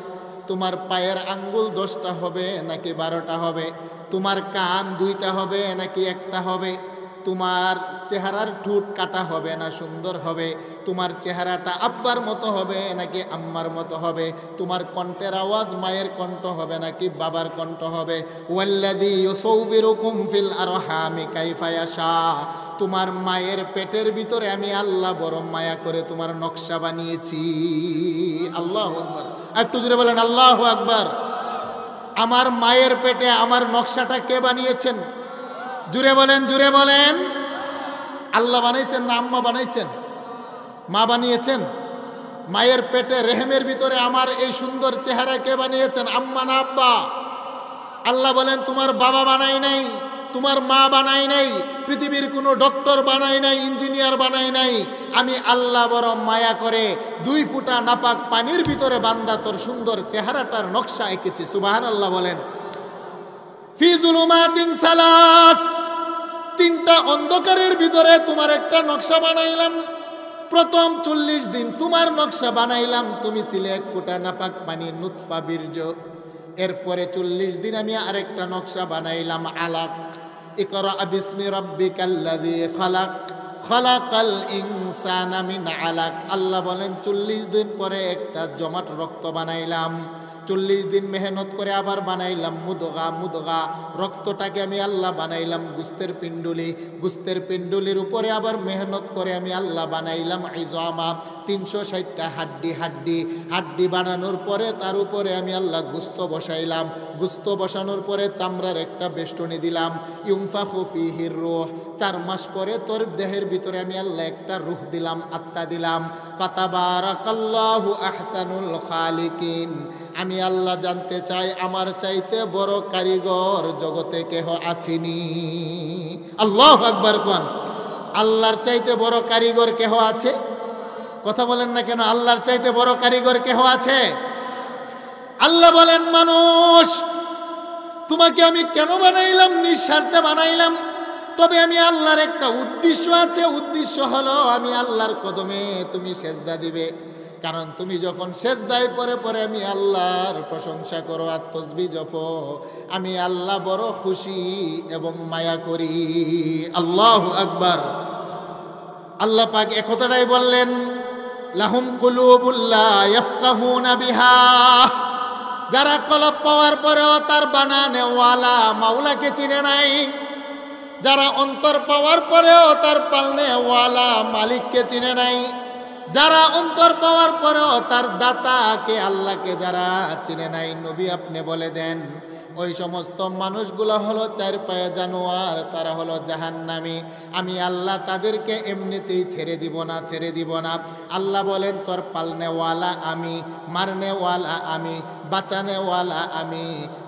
Speaker 1: তোমার পায়ের আঙ্গুল 10টা হবে নাকি 12টা হবে, তোমার কান 2টা হবে নাকি 1টা হবে, তোমার চেহারার ঠোঁট কাটা হবে না সুন্দর হবে, তোমার চেহারাটা আব্বার মতো হবে নাকি আম্মার মতো হবে, তোমার কণ্ঠের আওয়াজ মায়ের কণ্ঠ হবে নাকি বাবার কণ্ঠ হবে। ওয়াল্লাযী ইউসাউবিরুকুম ফিল আরহামি কাইফা ইয়াশা, তোমার মায়ের পেটের ভিতরে আমি আল্লাহ বড় মায়া করে তোমার নকশা বানিয়েছি। আল্লাহু আকবার, একটু জোরে বলেন আল্লাহু আকবার। আমার মায়ের পেটে আমার নকশাটা কে বানিয়েছেন? জুড়ে বলেন, জুড়ে বলেন। আল্লাহ বানাইছেন না আম্মা বানাইছেন? মা বানিয়েছেন। মায়ের পেটে রেহেমের ভিতরে আমার এই সুন্দর চেহারা কে বানিয়েছেন? আম্মা না আব্বা? আল্লাহ বলেন তোমার বাবা বানাই নাই, তোমার মা বানাই নাই, পৃথিবীর কোনো ডক্টর বানাই নাই, ইঞ্জিনিয়ার বানাই নাই, আমি আল্লাহ বড় মায়া করে 2 ফোঁটা নাপাক পানির ভিতরে বান্দা তোর সুন্দর চেহারাটার নকশা এঁকেছি। সুবহানাল্লাহ বলেন। ফি যুলুমাতিন সালাস, 3টা অন্ধকারের ভিতরে তোমার একটা নকশা বানাইলাম। প্রথম 40 দিন তোমার নকশা বানাইলাম, তুমি ছিলে 1 ফোঁটা নাপাক পানি, নুতফা, বীর্য। এরপরে 40 দিন আমি আরেকটা নকশা বানাইলাম, আলাক। ইকরা বিসমি রাব্বিকাল্লাযী খালাক, খালাকাল ইনসানা মিন আলাক। আল্লাহ বলেন 40 দিন পরে একটা জমাট রক্ত বানাইলাম। 40 দিন মেহনত করে আবার বানাইলাম মুদগা, মুদগা রক্তটাকে আমি আল্লাহ বানাইলাম গুস্তের পিণ্ডুলি, গুস্তের পিণ্ডুলির উপরে আবার মেহনত করে আমি আল্লাহ বানাইলাম ইজামা, 360টা হাড্ডি, হাড্ডি হাড্ডি বানানোর পরে তার উপরে আমি আল্লাহ গুস্ত বসাইলাম, গুস্ত বসানোর পরে চামড়ার একটা বেষ্টনী দিলাম। ইউনফাখু ফীহির রূহ, 4 মাস পরে তোর দেহের ভিতরে আমি আল্লাহ একটা রূহ দিলাম, আত্মা দিলাম। ফাতাবারাকাল্লাহু আহসানুল খালিকিন, আমি আল্লাহ জানতে চাই আমার চাইতে বড় কারিগর জগতে কেহ আছেনি? আল্লাহু আকবার কোন। আল্লাহর চাইতে বড় কারিগর কেহ আছে? কথা বলেন না কেন? আল্লাহর চাইতে বড় কারিগর কেহ আছে? আল্লাহ বলেন মানুষ তোমাকে আমি কেন বানাইলাম? নিঃস্বার্থে বানাইলাম, তবে আমি আল্লাহর একটা উদ্দেশ্য আছে। উদ্দেশ্য হলো আমি আল্লাহর কদমে তুমি সেজদা দিবে, কারণ তুমি যখন সেজদায় পরে পরে আমি আল্লাহর প্রশংসা করো আর তাসবিহ জপো, আমি আল্লাহ বড় খুশি এবং মায়া করি। আল্লাহু আকবার। আল্লাহ পাক একথাটাই বললেন, লাহুম কুলুবুল লা ইয়াফকাহুনা বিহা, যারা কলব পাওয়ার পরেও তার বানানেওয়ালা মাওলাকে চিনে নাই, যারা অন্তর পাওয়ার পরেও তার পালনেওয়ালা মালিককে চিনে নাই, যারা অন্তর পাওয়ার পরেও তার দাতাকে আল্লাহকে যারা চিনে নাই, নবী আপনি বলে দেন ওই সমস্ত মানুষগুলো হলো 4 পায়ে জানোয়ার, তারা হলো জাহান্নামী। আমি আল্লাহ তাদেরকে এমনিতেই ছেড়ে দিব না, ছেড়ে দিব না। আল্লাহ বলেন তোর পালনেওয়ালা আমি, মারনেওয়ালা আমি, বাঁচানেওয়ালা আমি,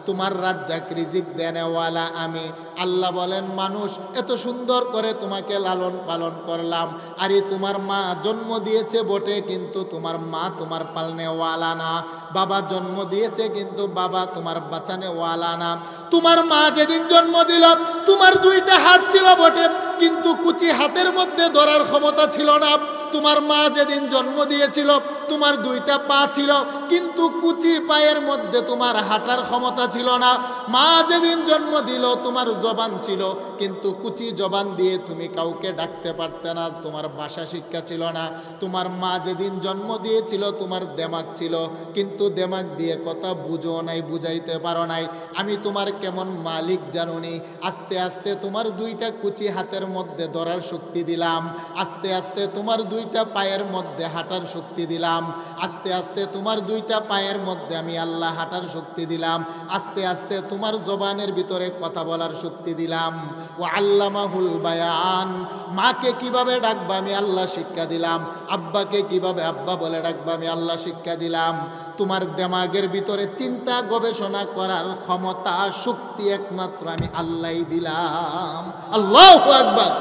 Speaker 1: তোমার রাজ্জাক রিজিক দেনেওয়ালা আমি। আল্লাহ বলেন মানুষ এত সুন্দর করে তোমাকে লালন পালন করলাম, আরে তোমার মা জন্ম দিয়েছে বটে, কিন্তু তোমার মা তোমার পালনেওয়ালা না। বাবা জন্ম দিয়েছে কিন্তু বাবা তোমার বাঁচানেওয়ালা না। তোমার মা যেদিন জন্ম দিল তোমার 2টা হাত ছিল বটে, কিন্তু কুচি হাতের মধ্যে ধরার ক্ষমতা ছিল না। তোমার মা যেদিন জন্ম দিয়েছিল তোমার 2টা পা ছিল, কিন্তু কুচি পায়ের মধ্যে তোমার হাঁটার ক্ষমতা ছিল না। মা যেদিন জন্ম দিল তোমার জবান ছিল, কিন্তু কুচি জবান দিয়ে তুমি কাউকে ডাকতে পারতে না, তোমার ভাষা শিক্ষা ছিল না। তোমার মা যেদিন জন্ম দিয়েছিল তোমার দেমাগ ছিল, কিন্তু দেমাগ দিয়ে কথা বুঝো নাই, বুঝাইতে পারো নাই। আমি তোমার কেমন মালিক জানুনি। আস্তে আস্তে তোমার 2টা কুচি হাতের মধ্যে ধরার শক্তি দিলাম, আস্তে আস্তে তোমার দুইটা পায়ের মধ্যে হাঁটার শক্তি দিলাম, আস্তে আস্তে তোমার দুইটা পায়ের মধ্যে আমি আল্লাহ হাঁটার শক্তি দিলাম, আস্তে আস্তে তোমার জবানের ভিতরে কথা বলার শক্তি দিলাম। ও আল্লামাহুল বায়ান, মাকে কিভাবে ডাকবা আমি আল্লাহ শিক্ষা দিলাম, আব্বাকে কিভাবে আব্বা বলে ডাকবা আমি আল্লাহ শিক্ষা দিলাম। তোমার দেমাগের ভিতরে চিন্তা গবেষণা করার ক্ষমতা শক্তি একমাত্র আমি আল্লাহই দিলাম। আল্লাহু আকবার।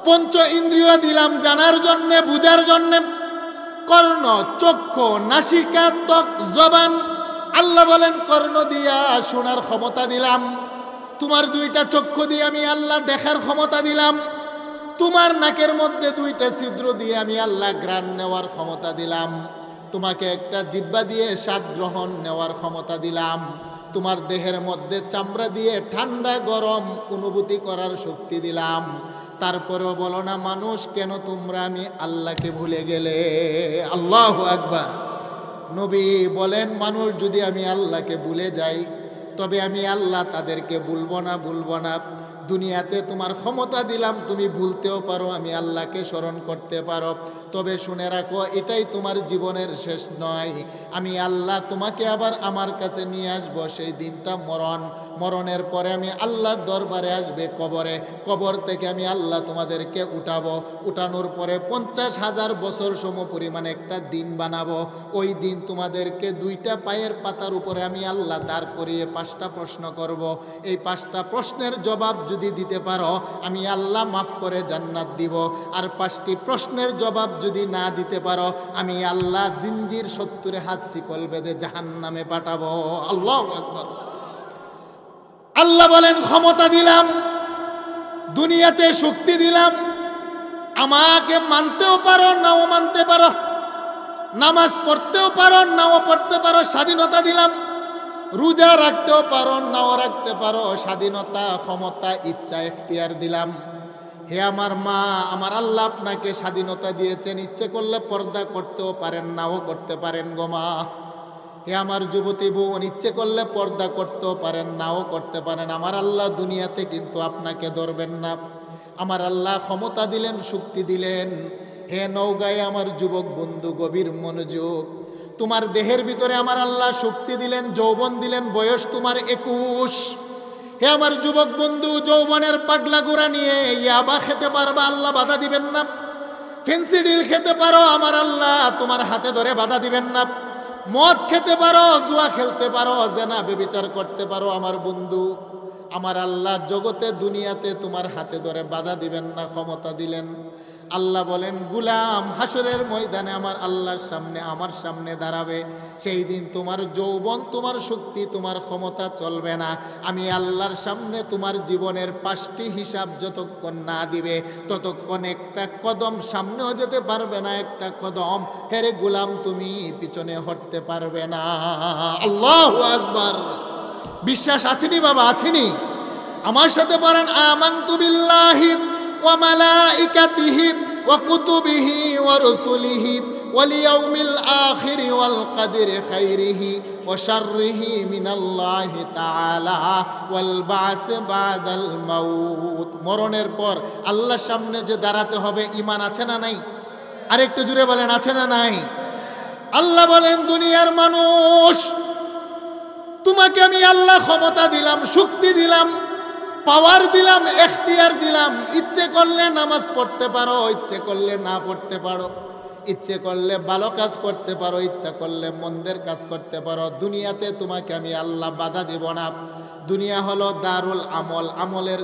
Speaker 1: পঞ্চ ইন্দ্রিয় দিলাম জানার জন্যে, বুঝার জন্যে, কর্ণ, চক্ষু, নাসিকা, ত্বক, জবান। আল্লাহ বলেন কর্ণ দিয়া শোনার ক্ষমতা দিলাম, তোমার দুইটা চক্ষু দিয়ে আমি আল্লাহ দেখার ক্ষমতা দিলাম, তোমার নাকের মধ্যে দুইটা ছিদ্র দিয়ে আমি আল্লাহ ঘ্রাণ নেওয়ার ক্ষমতা দিলাম, তোমাকে একটা জিহ্বা দিয়ে স্বাদ গ্রহণ নেওয়ার ক্ষমতা দিলাম, তোমার দেহের মধ্যে চামড়া দিয়ে ঠান্ডা গরম অনুভূতি করার শক্তি দিলাম। তারপরেও বলো না মানুষ কেন তোমরা আমি আল্লাহকে ভুলে গেলে? আল্লাহু আকবার। নবী বলেন মানুষ যদি আমি আল্লাহকে ভুলে যাই তবে আমি আল্লাহ তাদেরকে ভুলবো না। দুনিয়াতে তোমার ক্ষমতা দিলাম, তুমি ভুলতেও পারো, আমি আল্লাহকে স্মরণ করতে পারো, তবে শুনে রাখো এটাই তোমার জীবনের শেষ নয়। আমি আল্লাহ তোমাকে আবার আমার কাছে নিয়ে আসবো, সেই দিনটা মরণের পরে আমি আল্লাহর দরবারে আসবে কবর থেকে আমি আল্লাহ তোমাদেরকে উঠানোর পরে 50,000 বছর সম পরিমাণ একটা দিন বানাবো। ওই দিন তোমাদেরকে দুইটা পায়ের পাতার উপরে আমি আল্লাহ দাঁড় করিয়ে 5টা প্রশ্ন করব। এই 5টা প্রশ্নের জবাব যদি দিতে পারো আমি আল্লাহ মাফ করে জান্নাত দিব, আর 5টি প্রশ্নের জবাব যদি না দিতে পারো আমি আল্লাহ জিঞ্জির 70 হাত শিকল বেঁধে জাহান্নামে পাঠাবো। আল্লাহু আকবার। আল্লাহ বলেন ক্ষমতা দিলাম, দুনিয়াতে শক্তি দিলাম, আমাকে মানতেও পারো নাও মানতে পারো, নামাজ পড়তেও পারো নাও পড়তে পারো, স্বাধীনতা দিলাম, রোজা রাখতেও পারো নাও রাখতে পারো, স্বাধীনতা, ক্ষমতা, ইচ্ছা, ইখতিয়ার দিলাম। হে আমার মা, আমার আল্লাহ আপনাকে স্বাধীনতা দিয়েছেন, ইচ্ছে করলে পর্দা করতেও পারেন নাও করতে পারেন গো মা। হে আমার যুবতী বোন, ইচ্ছে করলে পর্দা করতেও পারেন নাও করতে পারেন। আমার আল্লাহ দুনিয়াতে কিন্তু আপনাকে ধরবেন না। আমার আল্লাহ ক্ষমতা দিলেন, শক্তি দিলেন। হে নওগাঁয়ে আমার যুবক বন্ধু, গভীর মনোযোগ। তোমার দেহের ভিতরে আমার আল্লাহ শক্তি দিলেন, যৌবন দিলেন, বয়স তোমার 21। হে আমার যুবক বন্ধু, যৌবনের পাগলা গোড়া নিয়ে ইয়াবা খেতে পারবা, আল্লাহ বাধা দিবেন না। ফেন্সিডিল খেতে পারো, আমার আল্লাহ তোমার হাতে ধরে বাধা দিবেন না। মদ খেতে পারো, জুয়া খেলতে পারো, জেনা ব্যভিচার করতে পারো, আমার বন্ধু আমার আল্লাহ জগতে দুনিয়াতে তোমার হাতে ধরে বাধা দিবেন না, ক্ষমতা দিলেন। আল্লাহ বলেন গুলাম হাসরের ময়দানে আমার আল্লাহর সামনে, আমার সামনে দাঁড়াবে, সেই দিন তোমার যৌবন, তোমার শক্তি, তোমার ক্ষমতা চলবে না। আমি আল্লাহর সামনে তোমার জীবনের 5টি হিসাব যতক্ষণ না দিবে ততক্ষণ একটা কদম সামনেও যেতে পারবে না, একটা কদম হেরে গুলাম তুমি পিছনে হটতে পারবে না। আল্লাহু আকবার। বিশ্বাস আছেনি বাবা, আছেনি? আমার সাথে পড়েন আমানতু বিল্লাহি ওয়া মালাইকাতিহি ওয়া কুতুবিহি ওয়া রুসুলিহি ওয়াল ইয়াউমিল আখির ওয়াল কদরি খাইরিহি ওয়া শাররিহি মিনাল্লাহি তাআলা ওয়াল বা'স বাদাল মাউত। মরণের পর আল্লাহর সামনে যে দাঁড়াতে হবে, ঈমান আছে না নাই? আরেকটু জোরে বলেন আছে না নাই? আল্লাহ বলেন দুনিয়ার মানুষ, তোমাকে আমি আল্লাহ ক্ষমতা দিলাম, শক্তি দিলাম, পাওয়ার দিলাম, এখতিয়ার দিলাম। ইচ্ছে করলে নামাজ পড়তে পারো, ইচ্ছে করলে না পড়তে পারো, ইচ্ছে করলে ভালো কাজ করতে পারো, ইচ্ছা করলে মন্দের কাজ করতে পারো। দুনিয়াতে তোমাকে আমি আল্লাহ বাধা দেব না। দুনিয়া হলো দারুল আমল, আমলের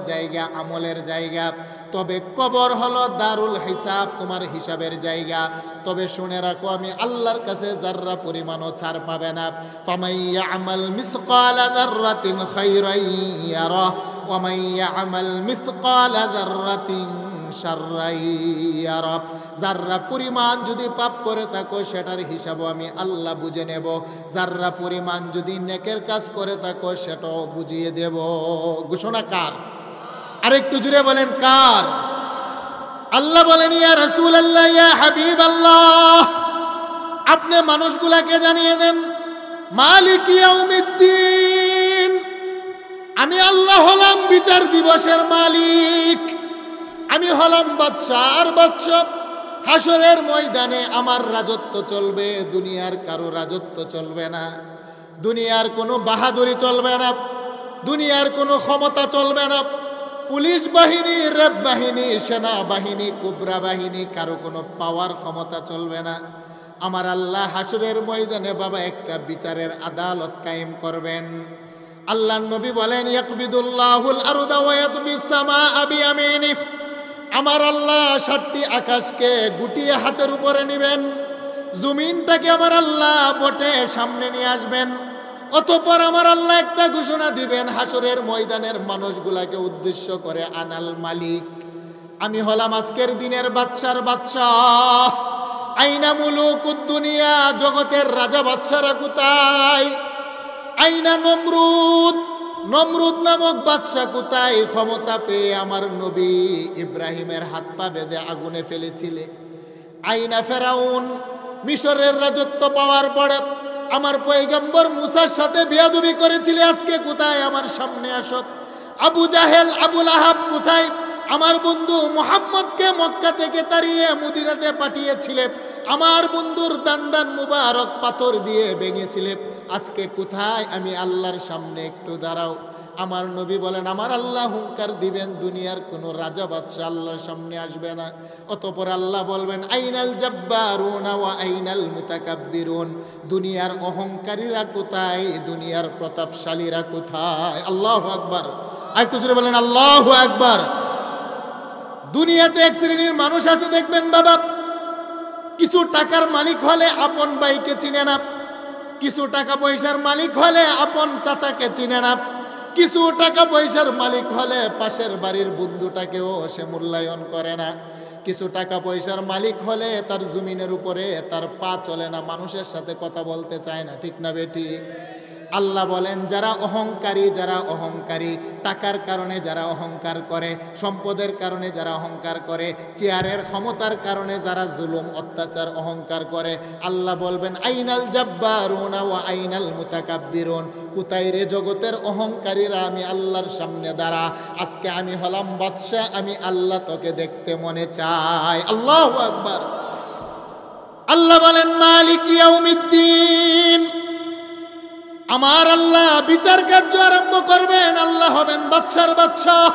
Speaker 1: জায়গা। তবে কবর হলো দারুল হিসাব, তোমার হিসাবের জায়গা। তবে শুনে রাখো আমি আল্লাহর কাছে যাররা পরিমাণও ছাড় পাবে না। ফামাই ইয়ামাল মিসকালা যাররাতিন খায়রান ইয়ারা ওয়া মান ইয়ামাল মিসকালা যাররাতিন শাররান ইয়ারা। যাররা পরিমাণ যদি পাপ করে থাকো সেটার হিসাবও আমি আল্লাহ বুঝে নেব, যাররা পরিমাণ যদি নেকের কাজ করে থাকো সেটাও বুঝিয়ে দেব। ঘোষণা কার? আরেকটু জুড়ে বলেন কার? আল্লাহ বলেন ইয়া রাসূলুল্লাহ, ইয়া হাবিবাল্লাহ, আপনি মানুষগুলাকে জানিয়ে দেন মালিক ইয়াউমিদ্দিন, আমি আল্লাহ হলাম বিচার দিবসের মালিক, আমি হলাম বাদশার বাদশা। হাসরের ময়দানে আমার রাজত্ব চলবে, দুনিয়ার কারো রাজত্ব চলবে না, দুনিয়ার কোনো বাহাদুরি চলবে না, দুনিয়ার কোনো ক্ষমতা চলবে না। পুলিশ বাহিনী, র্যাব বাহিনী, সেনা বাহিনী, কুবরা বাহিনী, কারো কোনো পাওয়ার ক্ষমতা চলবে না। আমার আল্লাহ হাসরের ময়দানে বাবা একটা বিচারের আদালত কায়েম করবেন। আল্লাহর নবী বলেন, ইয়াকবিদুল্লাহুল আরদা ওয়া ইয়াতবিস সামাআ বিয়ামিনিহি। আমার আল্লাহ 7টি আকাশকে গুটিয়ে হাতের উপরে নেবেন, জমিনটাকে আমার আল্লাহ বটে সামনে নিয়ে আসবেন। অতঃপর আমার আল্লাহ একটা ঘোষণা দিবেন হাসরের ময়দানের মানুষগুলাকে উদ্দেশ্য করে, আনাল মালিক, আমি হলাম আজকের দিনের বাদশার বাদশাহ। আইনা মুলুকুদ দুনিয়া, জগতের রাজা বাদশারা কোথায়? আইনা নমরুদ, নমরুদ নামক বাদশা কোথায়? ক্ষমতা পেয়ে আমার নবী ইব্রাহিমের হাত পা বেঁধে আগুনে ফেলেছিলে। আইনা ফেরাউন, মিশরের রাজত্ব পাওয়ার পরে আমার পয়গম্বর মুসার সাথে বেয়াদবি করেছিলে, আজকে কোথায়? আমার সামনে আসো। আবু জাহেল, আবুল আহাব কোথায়? আমার বন্ধু মুহাম্মদকে মক্কা থেকে তাড়িয়ে মদিনাতে পাঠিয়েছিলে, আমার বন্ধুর দান মুবারক পাথর দিয়ে ভেঙেছিলে, আজকে কোথায়? আমি আল্লাহর সামনে একটু দাঁড়াও। আমার নবী বলেন, আমার আল্লাহ হুঙ্কার দিবেন, দুনিয়ার কোনো রাজা বাদশা আল্লাহর সামনে আসবে না। অতঃপর আল্লাহ বলবেন, আইনাল জাব্বারুনা ওয়া আইনাল মুতাকাব্বিরুন, দুনিয়ার অহংকারীরা কোথায়? দুনিয়ার প্রতাপশালীরা কোথায়? আল্লাহু আকবার। আরেকটু জোরে বলেন আল্লাহু আকবার। দুনিয়াতে এক শ্রেণীর মানুষ আছে দেখবেন বাবা, কিছু টাকার মালিক হলে আপন ভাইকে চিনে না, কিছু টাকা পয়সার মালিক হলে আপন চাচাকে চিনে না, কিছু টাকা পয়সার মালিক হলে পাশের বাড়ির বন্ধুটাকেও সে মূল্যায়ন করে না, কিছু টাকা পয়সার মালিক হলে তার জমিনের উপরে তার পা চলে না, মানুষের সাথে কথা বলতে চায় না। ঠিক না বেটি? আল্লাহ বলেন, যারা অহংকারী, টাকার কারণে যারা অহংকার করে, সম্পদের কারণে যারা অহংকার করে, চেয়ারের ক্ষমতার কারণে যারা জুলুম অত্যাচার অহংকার করে, আল্লাহ বলবেন, আইনাল জাব্বারুনা ওয়া আইনাল মুতাকাব্বিরুন, কোথায় রে জগতের অহংকারীরা? আমি আল্লাহর সামনে দাঁড়া, আজকে আমি হলাম বাদশা, আমি আল্লাহ তোকে দেখতে মনে চাই। আল্লাহু আকবার। আল্লাহ বলেন, মালিক ইয়াউমিদ্দিন, আমার আল্লাহ বিচার কার্য আরম্ভ করবেন, আল্লাহ হবেন বাদশার বাদশাহ।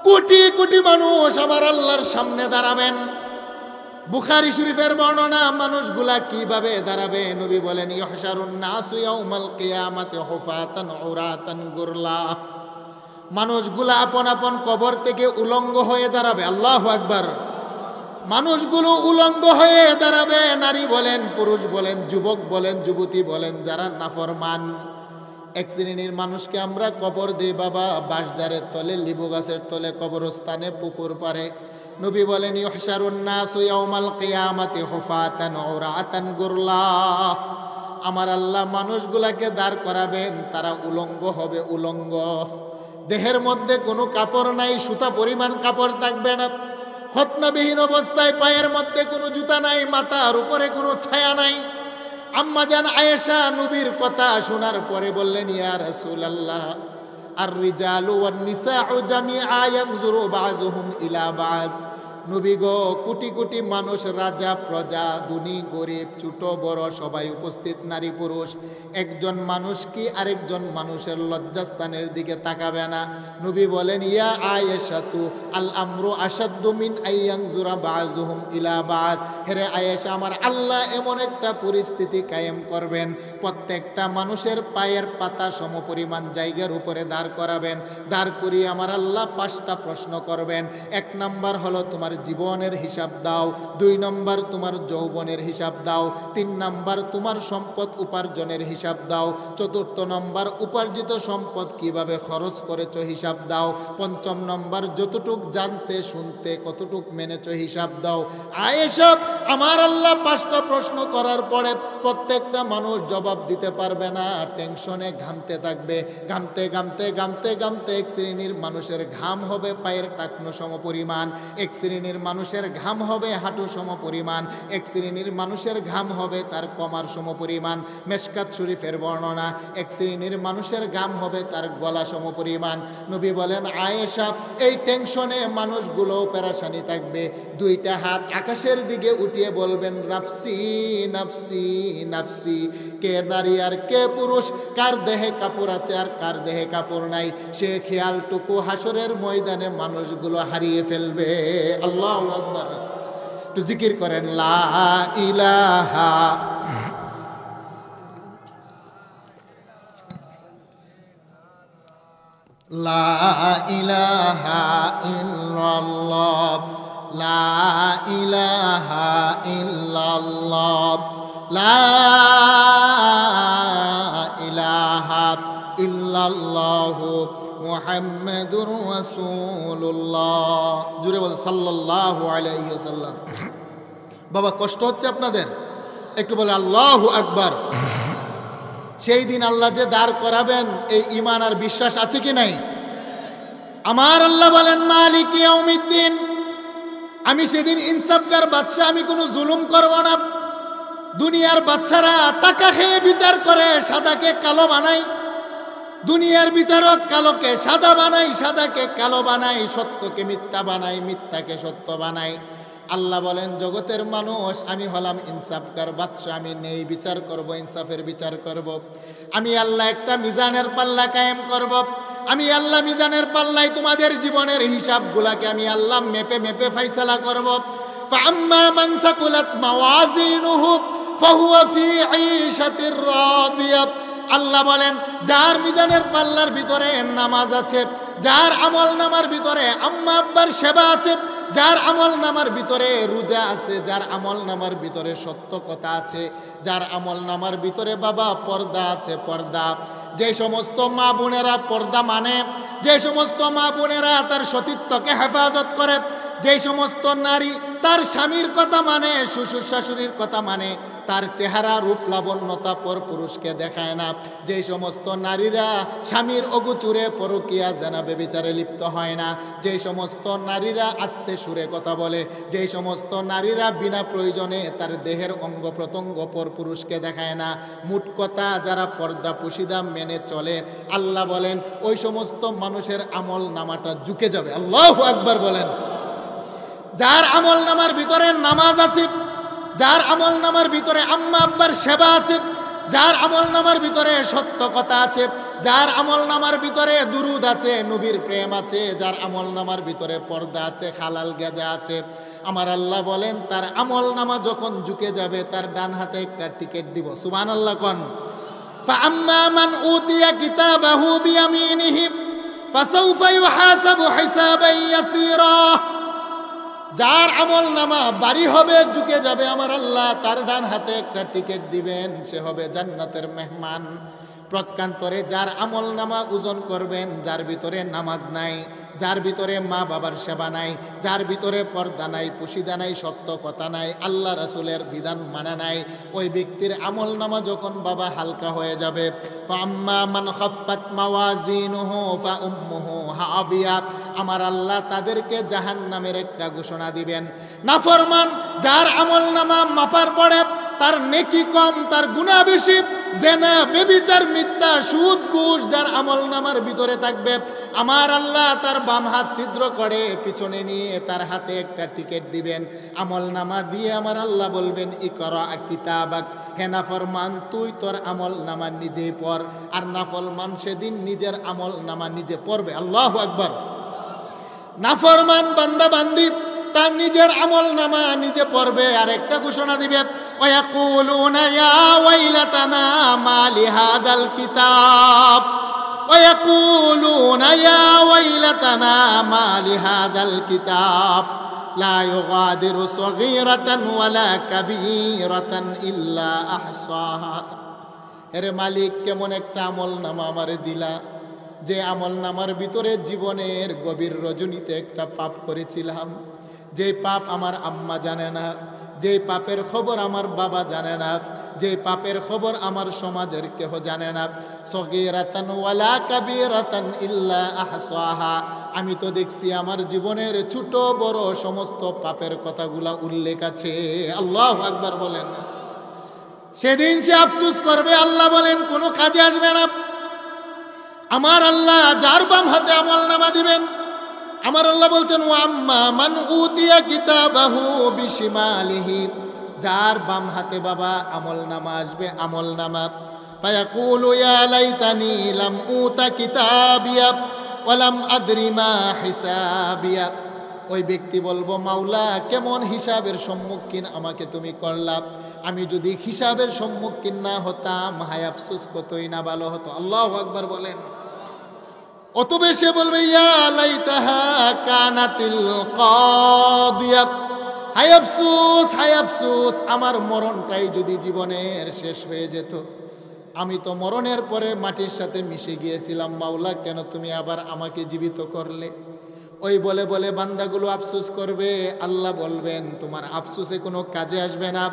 Speaker 1: কোটি কোটি মানুষ আমার আল্লাহর সামনে দাঁড়াবেন। বুখারী শরীফের বর্ণনা, মানুষগুলা কিভাবে দাঁড়াবে? নবী বলেন, ইহশারুন নাসু ইয়াউমাল কিয়ামাতি হুফাতান উরাতান গুরলা, মানুষগুলা আপন আপন কবর থেকে উলঙ্গ হয়ে দাঁড়াবে। আল্লাহু আকবার। মানুষগুলো উলঙ্গ হয়ে দাঁড়াবে, নারী বলেন, পুরুষ বলেন, যুবক বলেন, যুবতী বলেন, যারা নাফরমান। এক শ্রেণীর মানুষকে আমরা কবর দিই বাবা, বাঁশঝাড়ের তলে, লিবু গাছের তলে, কবরস্থানে, পুকুর পারে। নবী বলেন, ইহশারুন নাসু ইয়াউমাল কিয়ামাতি হুফাতান উরাতান গুরলা, আমার আল্লাহ মানুষগুলাকে দাঁড় করাবেন, তারা উলঙ্গ হবে, উলঙ্গ, দেহের মধ্যে কোনো কাপড় নাই, সুতা পরিমাণ কাপড় থাকবে না, খতনাবিহীন অবস্থায়, পায়ের মধ্যে কোনো জুতা নাই, মাথার উপরে কোনো ছায়া নাই। আম্মা জান আয়েশা নবীর কথা শোনার পরে বললেন, ইয়া রাসূলুল্লাহ, আর রিজালু ওয়ান নিসাউ জামিআ ইয়ানজুরু বাযুহুম ইলা বায। নবী গো, কোটি কোটি মানুষ, রাজা প্রজা, ধনী গরিব, ছোট বড় সবাই উপস্থিত, নারী পুরুষ, একজন মানুষ কি আরেকজন মানুষের লজ্জাস্থানের দিকে তাকাবে না? নবী বলেন, ইয়া আয়েশাতু আল আমরু আশাদ্দু মিন আইয়ানজুরা বাযুহুম ইলা বায। হেরে আয়েশা, আমার আল্লাহ এমন একটা পরিস্থিতি কায়েম করবেন, প্রত্যেকটা মানুষের পায়ের পাতা সমপরিমাণ জায়গার উপরে দাঁড় করাবেন, দাঁড় করিয়ে আমার আল্লাহ 5টা প্রশ্ন করবেন। 1 নাম্বার হলো, তোমার জীবনের হিসাব দাও। 2 নম্বর, তোমার যৌবনের হিসাব দাও। 3 নম্বর, তোমার সম্পদ উপার্জনের হিসাব দাও। 4 নম্বর, উপার্জিত সম্পদ কিভাবে খরচ করেছো হিসাব দাও। 5 নম্বর, যতটুক জানতে শুনতে কতটুক মেনেছো হিসাব দাও। আয়েশা, আমার আল্লাহ 5টা প্রশ্ন করার পরে প্রত্যেকটা মানুষ জবাব দিতে পারবে না, টেনশনে ঘামতে থাকবে। ঘামতে ঘামতে ঘামতে ঘামতে এক শ্রেণীর মানুষের ঘাম হবে পায়ের টাকনো সমপরিমাণ, এক শ্রেণীর শ্রেণীর মানুষের ঘাম হবে হাঁটু সম পরিমাণ, এক শ্রেণীর মানুষের ঘাম হবে তার কমার সম পরিমাণ। মেশকাত শরীফের বর্ণনা, এক শ্রেণীর মানুষের ঘাম হবে তার গলা সম পরিমাণ। নবী বলেন, আয়েশা, এই টেনশনে মানুষগুলো পেরেশানি থাকবে, দুইটা হাত আকাশের দিকে উঠিয়ে বলবেন, নাফসি নাফসি নাফসি। কে নারী আর কে পুরুষ, কার দেহে কাপড় আছে আর কার দেহে কাপড় নাই, সে খেয়ালটুকু হাসরের ময়দানে মানুষগুলো হারিয়ে ফেলবে। আল্লাহু আকবার। একটু জিকির করেন, লা ইলাহা লা ইলাহা ইল্লাল্লাহ, লা ইলাহা ইল্লাল্লাহ, লা ইলাহা ইল্লাল্লাহু মুহাম্মাদুর রাসূলুল্লাহ। জুড়ে বল, সাল্লাল্লাহু আলাইহি ওয়াসাল্লাম। বাবা, কষ্ট হচ্ছে আপনাদের? একটু বলে আল্লাহু আকবার। সেই দিন আল্লাহ যে দাঁড় করাবেন, এই ঈমান আর বিশ্বাস আছে কি নাই? আমার আল্লাহ বলেন, মালিক ইয়াউমিদ্দিন, আমি সেদিন ইনসাফগার বাদশা, আমি কোনো জুলুম করব না। দুনিয়ার বাচ্চারা টাকা খেয়ে বিচার করে, সাদাকে কালো বানাই। দুনিয়ার বিচারক কালোকে সাদা বানাই, সাদাকে কালো বানাই, সত্যকে মিথ্যা বানাই, মিথ্যাকে সত্য বানাই। আল্লাহ বলেন, জগতের মানুষ, আমি হলাম ইনসাফকার বাদশা, আমি নেই বিচার করব, ইনসাফের বিচার করব। আমি আল্লাহ একটা মিজানের পাল্লা কায়েম করব। আমি আল্লাহ মিজানের পাল্লায় তোমাদের জীবনের হিসাবগুলাকে আমি আল্লাহ মেপে মেপে ফয়সালা করব। ফাআম্মা মান সাকুলাত মাওয়াজিনুহু ফাহুয়া ফি ঈশাতির রাদিয়া। আল্লাহ বলেন, যার মিজানের পাল্লার ভিতরে নামাজ আছে, যার আমল নামার ভিতরে আম্মা আব্বার সেবা আছে, যার আমল নামার ভিতরে রোজা আছে, যার আমল নামার ভিতরে সত্য কথা আছে, যার আমল নামার ভিতরে বাবা পর্দা আছে, পর্দা। যে সমস্ত মা বোনেরা পর্দা মানে, যে সমস্ত মা বোনেরা তার সতীত্বকে হেফাজত করে, যে সমস্ত নারী তার স্বামীর কথা মানে, শ্বশুর শাশুড়ির কথা মানে, তার চেহারা রূপ লাবণ্যতা পর পুরুষকে দেখায় না, যে সমস্ত নারীরা স্বামীর অগোচরে পরকীয়া জেনা ব্যভিচারে লিপ্ত হয় না, যে সমস্ত নারীরা আস্তে সুরে কথা বলে, যে সমস্ত নারীরা বিনা প্রয়োজনে তার দেহের অঙ্গ প্রত্যঙ্গ পর পুরুষকে দেখায় না, মোট কথা যারা পর্দা পুশিদা মেনে চলে, আল্লাহ বলেন ওই সমস্ত মানুষের আমল নামাটা ঝুঁকে যাবে। আল্লাহু আকবার বলেন। যার আমল নামার ভিতরে নামাজ আছে, যার আমল নামার ভিতরে আম্মা আব্বার সেবা আছে, যার আমল নামার ভিতরে সত্য কথা আছে, যার আমল নামার ভিতরে দুরুদ আছে, নবীর প্রেম আছে, যার আমল নামার ভিতরে পর্দা আছে, হালাল গেজা আছে, আমার আল্লাহ বলেন তার আমল নামা যখন ঝুঁকে যাবে, তার ডান হাতে একটা টিকিট দিব। সুবহানাল্লাহ কোন। ফাআম্মা মান উতিয়া কিতাবাহু বিয়ামিনিহি ফাসাউফা ইউহাসাবু হিসাবান ইয়াসীরা। যার আমল নামা বাড়ি হবে, ঝুঁকে যাবে, আমার আল্লাহ তার ডান হাতে একটা টিকিট দিবেন, সে হবে জান্নাতের মেহমান। প্রত্যন্তরে যার আমল নামা ওজন করবেন, যার ভিতরে নামাজ নাই, যার ভিতরে মা বাবার সেবা নাই, যার ভিতরে পর্দা নাই, পুশিদা নাই, সত্য কথা নাই, আল্লাহ রাসূলের বিধান মানা নাই, ওই ব্যক্তির আমল নামা যখন বাবা হালকা হয়ে যাবে, ফাআম্মা মান খাফফাত মাওয়াজিনুহু ফাউম্মুহু হাবিয়া, আমার আল্লাহ তাদেরকে জাহান্নামের একটা ঘোষণা দিবেন। নাফরমান যার আমল নামা মাপার পড়ে, তার নেকি কম, তার গুনাহ বেশি, জেনা ব্যভিচার মিথ্যা সুদ ঘুষ যার আমল নামার ভিতরে থাকবে, আমার আল্লাহ তার বাম হাত ছিদ্র করে পিছনে নিয়ে তার হাতে একটা টিকিট দিবেন। আমল নামা দিয়ে আমার আল্লাহ বলবেন, ইকরা কিতাবাক, হে নাফরমান তুই তোর আমল নামা নিজেই পড়। আর নাফরমান সেদিন নিজের আমল নামা নিজে পড়বে। আল্লাহু আকবার। নাফরমান বান্দা বান্দি তার নিজের আমল নামা নিজে পড়বে, আর একটা ঘোষণা দিবে, ওয়ায়াকুলুনা ইয়া ওয়াইলাতানা মা লিহাদাল কিতাব, ওয়ায়াকুলুনা ইয়া ওয়াইলাতানা মা লিহাদাল কিতাব লা ইউগাদিরু সগীরাতান ওয়ালা কাবীরাতান ইল্লা আহসাহা। হে মালিক, কেমন একটা আমল নামা আমারে দিলা, যে আমল নামার ভিতরে জীবনের গভীর রজনীতে একটা পাপ করেছিলাম, যে পাপ আমার আম্মা জানে না, যে পাপের খবর আমার বাবা জানে না, যে পাপের খবর আমার সমাজের কেহ জানে না। সগীরাতান ওয়ালা কাবীরাতান ইল্লা আহসাহা, আমি তো দেখছি আমার জীবনের ছোট বড় সমস্ত পাপের কথাগুলা উল্লেখ আছে। আল্লাহু আকবার বলেন। সেদিন সে আফসোস করবে, আল্লাহ বলেন কোনো কাজে আসবে না। আমার আল্লাহ যার বাম হাতে আমলনামা দিবেন, আমার আল্লাহ বলছেন ওয়া আম্মা মান উতিয়া কিতাবাহু বিশিমালিহি, যার বাম হাতে বাবা আমলনামা আসবে, আমলনামা, ফায়াকুলু ইয়া লাইতানি লাম উতা কিতাবিয়া ওয়া লাম আদরি মা হিসাবিয়া, ওই ব্যক্তি বলবো মাওলা কেমন হিসাবের সম্মুখীন আমাকে তুমি করলা, আমি যদি হিসাবের সম্মুখীন না হতাম হায় আফসোস কতই না ভালো হতো। আল্লাহু আকবার বলেন। অতবে সে বলবে ইয়া লাইতাহা কানাতিল কাদিয়া, হায় আফসোস হায় আফসোস, আমার মরণটাই যদি জীবনের শেষ হয়ে যেত, আমি তো মরণের পরে মাটির সাথে মিশে গিয়েছিলাম, মাওলা কেন তুমি আবার আমাকে জীবিত করলে। ওই বলে বলে বান্দাগুলো আফসোস করবে, আল্লাহ বলবেন তোমার আফসোসে কোনো কাজে আসবে না।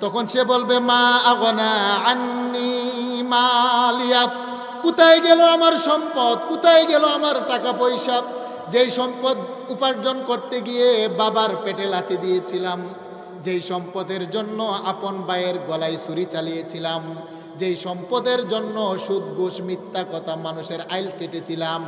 Speaker 1: তখন সে বলবে মা আগনা আন্নি মালিয়া, কোথায় গেল আমার সম্পদ, কোথায় গেল আমার টাকা পয়সা, যেই সম্পদ উপার্জন করতে গিয়ে বাবার পেটে লাথি দিয়েছিলাম, যেই সম্পদের জন্য আপন ভাইয়ের গলায় ছুরি চালিয়েছিলাম, যেই সম্পদের জন্য সুদ ঘুষ মিথ্যা কথা মানুষের আইল কেটেছিলাম,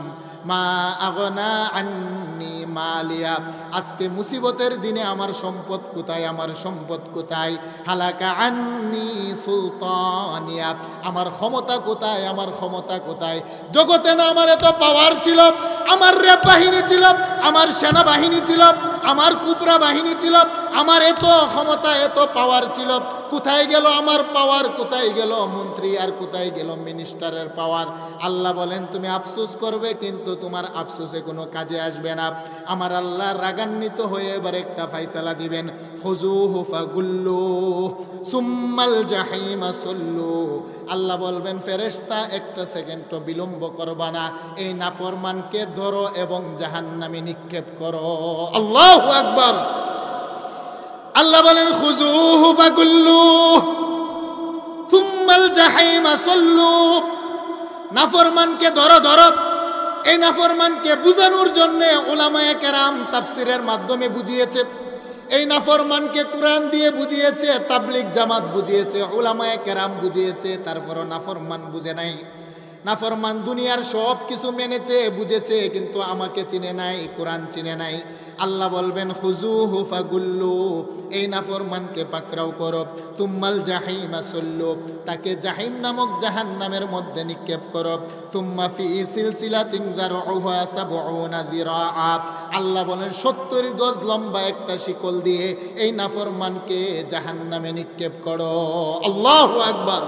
Speaker 1: মা আগনা আন্নি মালিয়া, আজকে মুসিবতের দিনে আমার সম্পদ কোথায়, আমার সম্পদ কোথায়, হালাকা আন্নি সুলতানিয়া, আমার ক্ষমতা কোথায়, আমার ক্ষমতা কোথায়, জগতে না আমার এত পাওয়ার ছিল, আমার র্যাব বাহিনী ছিল, আমার সেনাবাহিনী ছিল, আমার কুবরা বাহিনী ছিল, আমার এত ক্ষমতা এত পাওয়ার ছিল, কোথায় গেল আমার পাওয়ার, কোথায় গেল মন্ত্রী আর কোথায় গেল মিনিস্টারের পাওয়ার। আল্লাহ বলেন তুমি আফসোস করবে কিন্তু তোমার আফসোসে কোনো কাজে আসবে না। আমার আল্লাহ রাগান্বিত হয়ে এবার একটা ফাইসালা দিবেন, খুযুহু ফাগুল্লু সুম্মাল জাহিমা সল্লু, আল্লাহ বলবেন ফেরেশতা একটা সেকেন্ডও বিলম্ব করবা না, এই নাফরমানকে ধরো এবং জাহান্নামে নিক্ষেপ করো। আল্লাহু আকবার। আল্লাহ বলেন খুযুহু ফাগুল্লু সুম্মাল জাহিমা সল্লু, নাফরমানকে ধরো ধরো। এই নাফরমানকে বুঝানোর জন্য উলামায়ে কেরাম তাফসীরের মাধ্যমে বুঝিয়েছে, এই নাফরমানকে কোরআন দিয়ে বুঝিয়েছে, তাবলীগ জামাত বুঝিয়েছে, উলামায়ে কেরাম বুঝিয়েছে, তারপরও নাফরমান বুঝে নাই। নাফরমান দুনিয়ার সব কিছু মেনেছে বুঝেছে কিন্তু আমাকে চিনে নাই, কোরআন চিনে নাই। আল্লাহ বলবেন খুযুহু ফাগুল্লু, এই নাফরমানকে পাকড়াও করো, তুম্মাল জাহিমা সল্লু, তাকে জাহিম নামক জাহান্নামের মধ্যে নিক্ষেপ করো, তুম্মা ফি সিলসিলাতিন যারউহা সাবউনা যিরাআ, আল্লাহ বলেন 70 গজ লম্বা একটা শিকল দিয়ে এই নাফরমানকে জাহান্নামে নিক্ষেপ করো। আল্লাহু আকবার।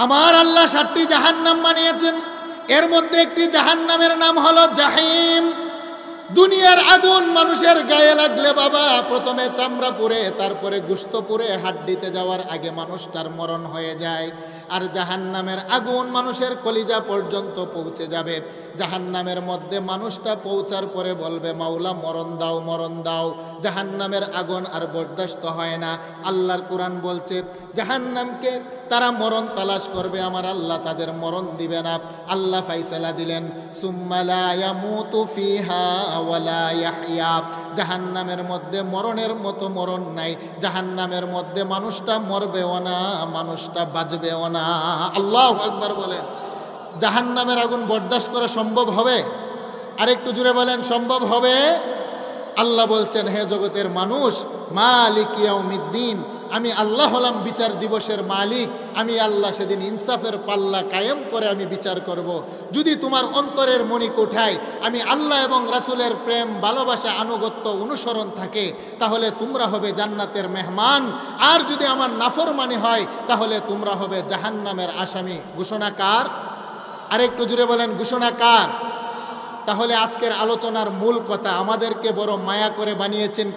Speaker 1: আমার আল্লাহ 7টি জাহান্নাম বানিয়েছেন, এর মধ্যে একটি জাহান্নামের নাম হলো জাহিম। দুনিয়ার আগুন মানুষের গায়ে লাগলে বাবা প্রথমে চামড়া পুড়ে, তারপরে গোশত পুড়ে, হাড্ডিতে যাওয়ার আগে মানুষটার মরণ হয়ে যায়। আর জাহান্নামের আগুন মানুষের কলিজা পর্যন্ত পৌঁছে যাবে। জাহান্নামের মধ্যে মানুষটা পৌঁছার পরে বলবে মাওলা মরণ দাও, মরণ দাও। জাহান্নামের আগুন আর বরদাস্ত হয় না। আল্লাহর কোরআন বলছে জাহান্নামকে তারা মরণ তালাশ করবে, আমার আল্লাহ তাদের মরণ দিবে না। আল্লাহ ফাইসালা দিলেন সুম্মা লা ইয়ামুতু ফিহা ওয়ালা ইয়াহইয়া, জাহান্নামের মধ্যে মরণের মতো মরণ নাই, জাহান্নামের মধ্যে মানুষটা মরবেও না, মানুষটা বাঁচবেও না। আল্লাহু আকবার বলেন। জাহান্নামের আগুন বরদাস্ত করা সম্ভব হবে? আরেকটু জুড়ে বলেন সম্ভব হবে? আল্লাহ বলছেন হে জগতের মানুষ, মালিক ইয়াউমিদ্দিন, আমি আল্লাহ হলাম বিচার দিবসের মালিক। আমি আল্লাহ সেদিন ইনসাফের পাল্লা কায়েম করে আমি বিচার করব। যদি তোমার অন্তরের মণিকোঠায় আমি আল্লাহ এবং রাসূলের প্রেম ভালোবাসা আনুগত্য অনুসরণ থাকে তাহলে তোমরা হবে জান্নাতের মেহমান, আর যদি আমার নাফরমানি হয় তাহলে তোমরা হবে জাহান্নামের আসামি। ঘোষণা কার? আরেকটু জুড়ে বলেন ঘোষণা কার? তাহলে আজকের আলোচনার মূল কথা, আমাদেরকে বড় মায়া করে বানিয়েছেন